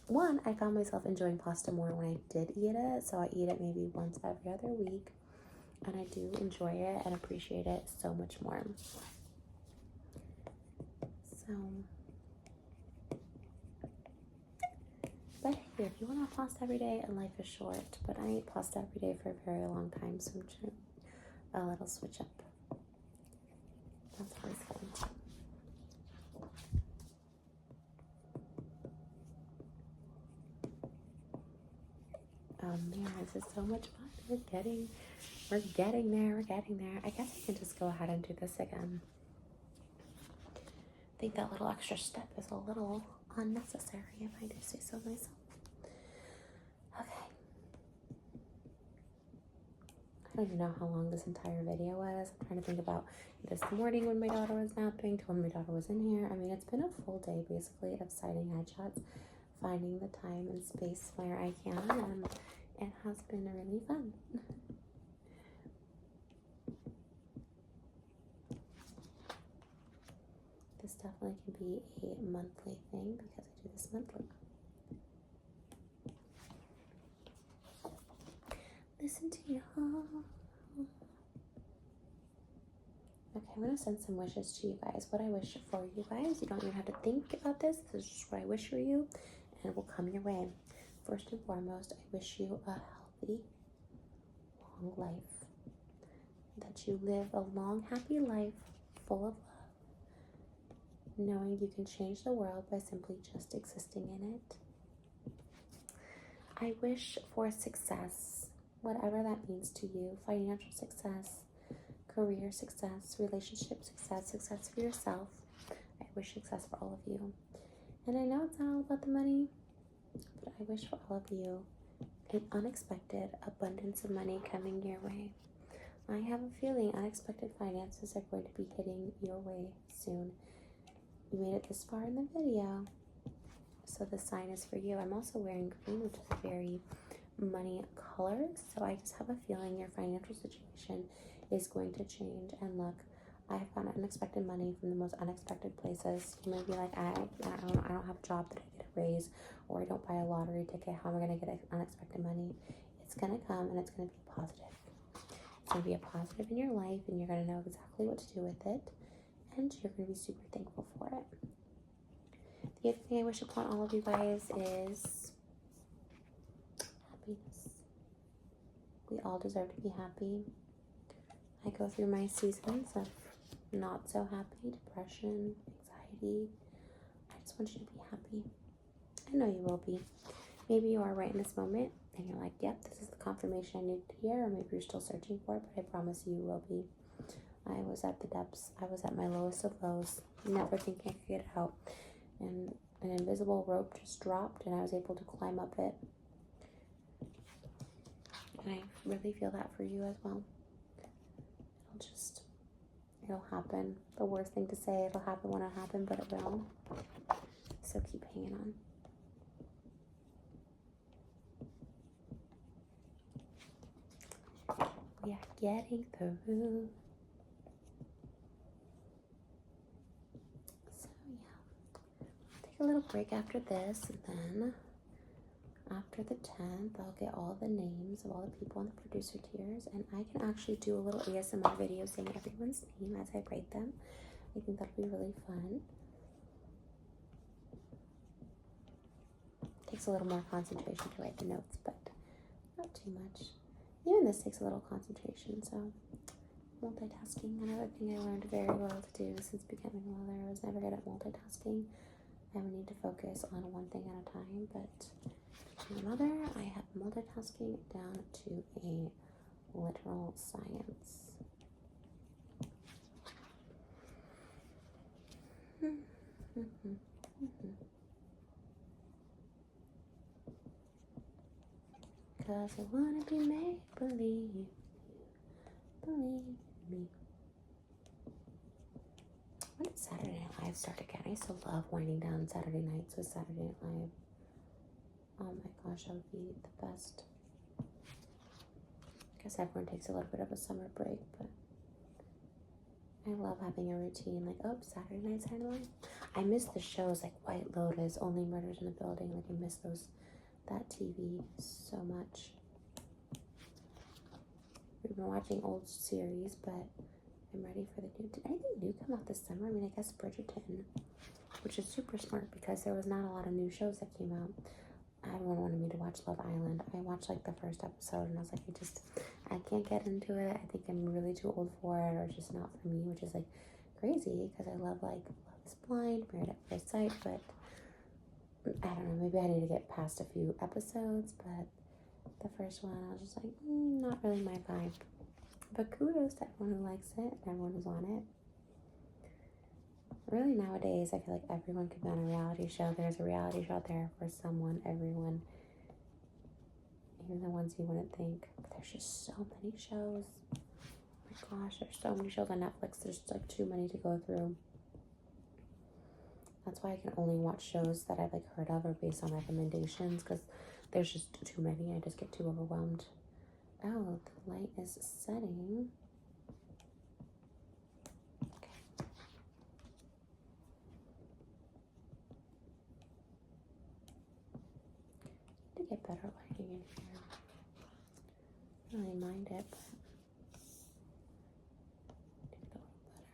S1: One, I found myself enjoying pasta more when I did eat it, so I eat it maybe once every other week, and I do enjoy it and appreciate it so much more. So, but hey, if you want to have pasta every day, and life is short, but I ate pasta every day for a very long time, so I'm trying a little switch up. That's always fun. Oh man, this is so much fun. We're getting there. I guess I can just go ahead and do this again. I think that little extra step is a little unnecessary, if I do say so myself. Okay. I don't even know how long this entire video was. I'm trying to think about this morning when my daughter was napping to when my daughter was in here. I mean, it's been a full day basically of citing headshots, finding the time and space where I can, and it has been really fun. This definitely can be a monthly thing because I do this monthly. Listen to y'all. Okay, I'm going to send some wishes to you guys. What I wish for you guys, you don't even have to think about this. This is just what I wish for you, and it will come your way. First and foremost, I wish you a healthy, long life. That you live a long, happy life full of love, knowing you can change the world by simply just existing in it. I wish for success, whatever that means to you, financial success, career success, relationship success, success for yourself. I wish success for all of you. And I know it's not all about the money, but I wish for all of you an unexpected abundance of money coming your way. I have a feeling unexpected finances are going to be hitting your way soon. You made it this far in the video, so the sign is for you. I'm also wearing green, which is a very money color, so I just have a feeling your financial situation is going to change. And look, I've gotten unexpected money from the most unexpected places. You may be like, I don't have a job that I get a raise, or I don't buy a lottery ticket. How am I going to get unexpected money? It's going to come, and it's going to be positive. It's going to be a positive in your life, and you're going to know exactly what to do with it, and you're going to be super thankful for it. The other thing I wish upon all of you guys is happiness. We all deserve to be happy. I go through my seasons of not so happy, depression, anxiety. I just want you to be happy. I know you will be. Maybe you are right in this moment and you're like, yep, this is the confirmation I need to hear, or maybe you're still searching for it, but I promise you will be. I was at the depths. I was at my lowest of lows, never thinking I could get out. And an invisible rope just dropped and I was able to climb up it. And I really feel that for you as well. It'll happen. The worst thing to say, it'll happen when it happens, but it will. So keep hanging on. We are getting through. So yeah, take a little break after this, and then after the 10th, I'll get all the names of all the people on the producer tiers, and I can actually do a little ASMR video saying everyone's name as I write them. I think that'll be really fun. Takes a little more concentration to write the notes, but not too much. Even this takes a little concentration, so multitasking. Another thing I learned very well to do since becoming a mother. I was never good at multitasking. I would need to focus on one thing at a time, but being a mother, I have multitasking down to a literal science. because I wanna be made believe. Believe me. When did Saturday Night Live start again? I used to love winding down Saturday nights with Saturday Night Live. Oh my gosh, that would be the best. I guess everyone takes a little bit of a summer break, but I love having a routine. Like, oh, Saturday night's Handwriting. I miss the shows like White Lotus, Only Murders in the Building. Like, I miss that TV so much. We've been watching old series, but I'm ready for the new. Did anything new come out this summer? I mean, I guess Bridgerton, which is super smart because there was not a lot of new shows that came out. Everyone wanted me to watch Love Island. I watched like the first episode and I was like, I can't get into it. I think I'm really too old for it, or it's just not for me, which is like crazy because I love like Love is Blind, Married at First Sight, but I don't know, maybe I need to get past a few episodes, but the first one I was just like, not really my vibe. But kudos to everyone who likes it and everyone who's on it. Really nowadays, I feel like everyone could be on a reality show. There's a reality show out there for someone, everyone. Even the ones you wouldn't think. But there's just so many shows. Oh my gosh, there's so many shows on Netflix. There's like too many to go through. That's why I can only watch shows that I've like heard of or based on recommendations, because there's just too many. I just get too overwhelmed. Oh, the light is setting. To get better lighting in here. I don't really mind it, but make it a little better.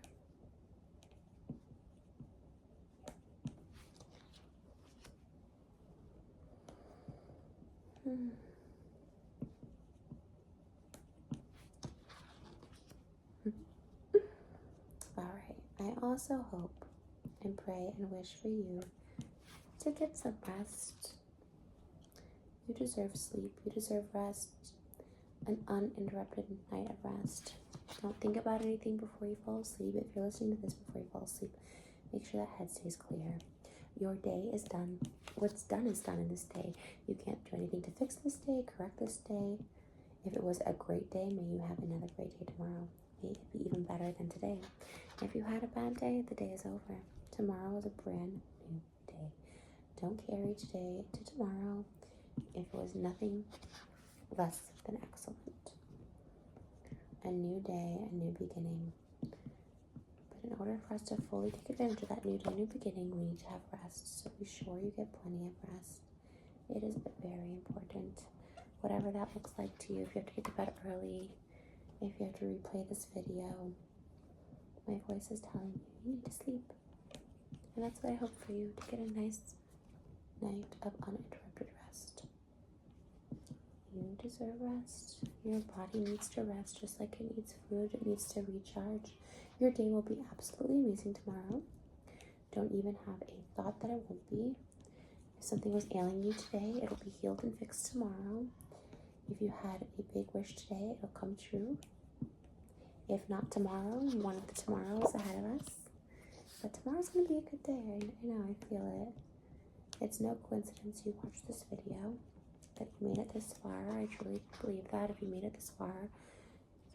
S1: Alright, I also hope and pray and wish for you to get some rest. You deserve sleep. You deserve rest. An uninterrupted night of rest. Don't think about anything before you fall asleep. If you're listening to this before you fall asleep, make sure that head stays clear. Your day is done. What's done is done in this day. You can't do anything to fix this day, correct this day. If it was a great day, may you have another great day tomorrow. May it be even better than today. If you had a bad day, the day is over. Tomorrow is a brand new day. Don't carry today to tomorrow if it was nothing less than excellent. A new day, a new beginning. But in order for us to fully take advantage of that new day, new beginning, we need to have rest. So be sure you get plenty of rest. It is very important. Whatever that looks like to you, if you have to get to bed early, if you have to replay this video, my voice is telling you, you need to sleep. And that's what I hope for you, to get a nice night of uninterrupted rest. You deserve rest. Your body needs to rest just like it needs food. It needs to recharge. Your day will be absolutely amazing tomorrow. Don't even have a thought that it won't be. If something was ailing you today, it'll be healed and fixed tomorrow. If you had a big wish today, it'll come true. If not tomorrow, one of the tomorrows ahead of us. But tomorrow's going to be a good day. I know, I feel it. It's no coincidence you watched this video, that you made it this far. I truly believe that if you made it this far,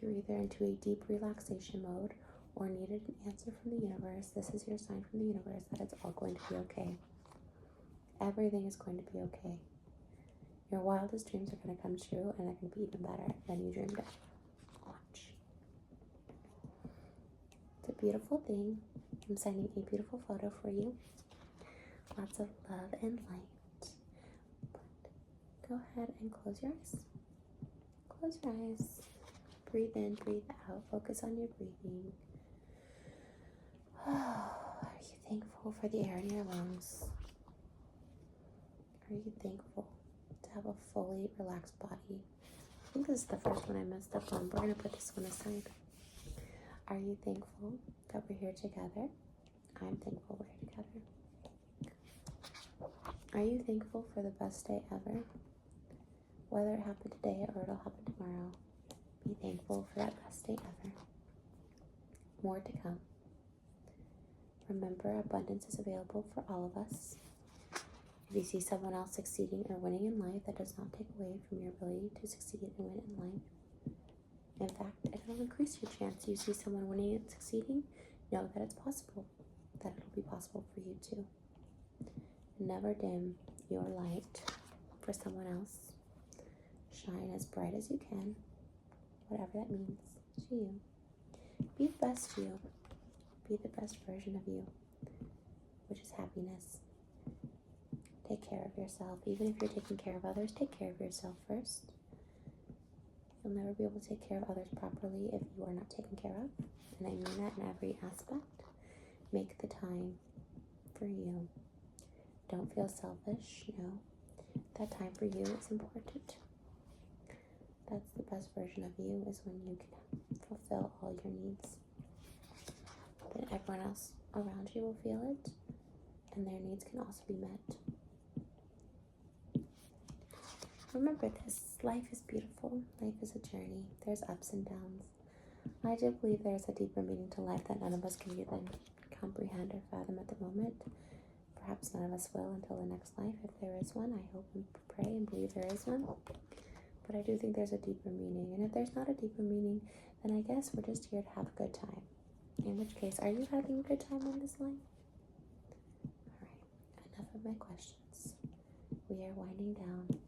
S1: you're either into a deep relaxation mode or needed an answer from the universe. This is your sign from the universe that it's all going to be okay. Everything is going to be okay. Your wildest dreams are going to come true, and they're going to be even better than you dreamed of. Watch. It's a beautiful thing. I'm sending a beautiful photo for you. Lots of love and light. But go ahead and close your eyes. Close your eyes. Breathe in, breathe out. Focus on your breathing. Are you thankful for the air in your lungs? Are you thankful to have a fully relaxed body? I think this is the first one I messed up on. We're going to put this one aside. Are you thankful that we're here together? I'm thankful we're here together. Are you thankful for the best day ever? Whether it happened today or it'll happen tomorrow, be thankful for that best day ever. More to come. Remember, abundance is available for all of us. If you see someone else succeeding or winning in life, that does not take away from your ability to succeed and win in life. In fact, it'll increase your chance. You see someone winning and succeeding, know that it's possible, that it'll be possible for you too. Never dim your light for someone else. Shine as bright as you can, whatever that means to you. Be the best you. Be the best version of you, which is happiness. Take care of yourself. Even if you're taking care of others, take care of yourself first. You'll never be able to take care of others properly if you are not taken care of. And I mean that in every aspect. Make the time for you. Don't feel selfish. No. That time for you is important. That's the best version of you, is when you can fulfill all your needs. Then everyone else around you will feel it, and their needs can also be met. Remember this, life is beautiful. Life is a journey. There's ups and downs. I do believe there's a deeper meaning to life that none of us can even comprehend or fathom at the moment. Perhaps none of us will until the next life, if there is one. I hope and pray and believe there is one. But I do think there's a deeper meaning. And if there's not a deeper meaning, then I guess we're just here to have a good time. In which case, are you having a good time in this life? Alright, enough of my questions. We are winding down.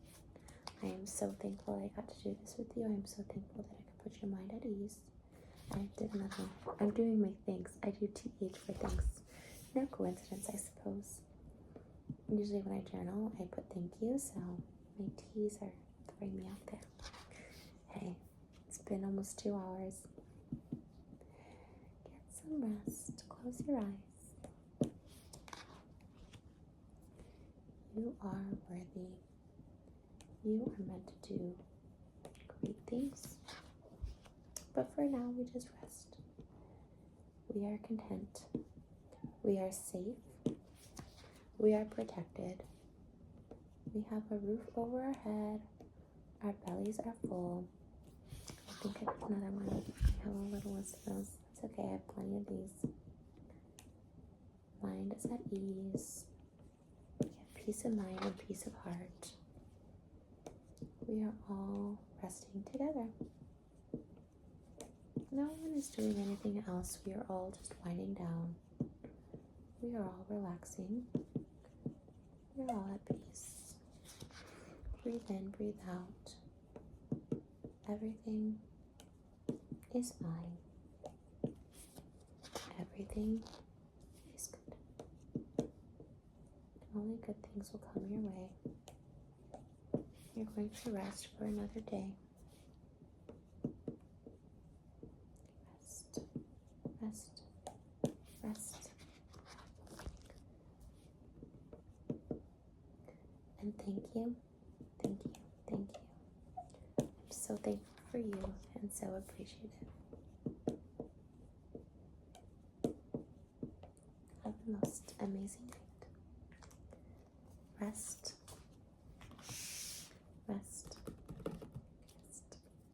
S1: I am so thankful I got to do this with you. I am so thankful that I could put your mind at ease. I did nothing. I'm doing my thanks. I do TH for thanks. No coincidence, I suppose. Usually when I journal, I put thank you, so my T's are throwing me off there. Hey, it's been almost 2 hours. Get some rest. Close your eyes. You are worthy. You are meant to do great things. But for now, we just rest. We are content. We are safe. We are protected. We have a roof over our head. Our bellies are full. I think I got another one. I have a little list of those. It's okay, I have plenty of these. Mind is at ease. We have peace of mind and peace of heart. We are all resting together. No one is doing anything else. We are all just winding down. We are all relaxing. We are all at peace. Breathe in, breathe out. Everything is fine. Everything is good. Only good things will come your way. You're going to rest for another day. Rest, rest, rest. And thank you, thank you, thank you. I'm so thankful for you and so appreciative. Have the most amazing night. Rest.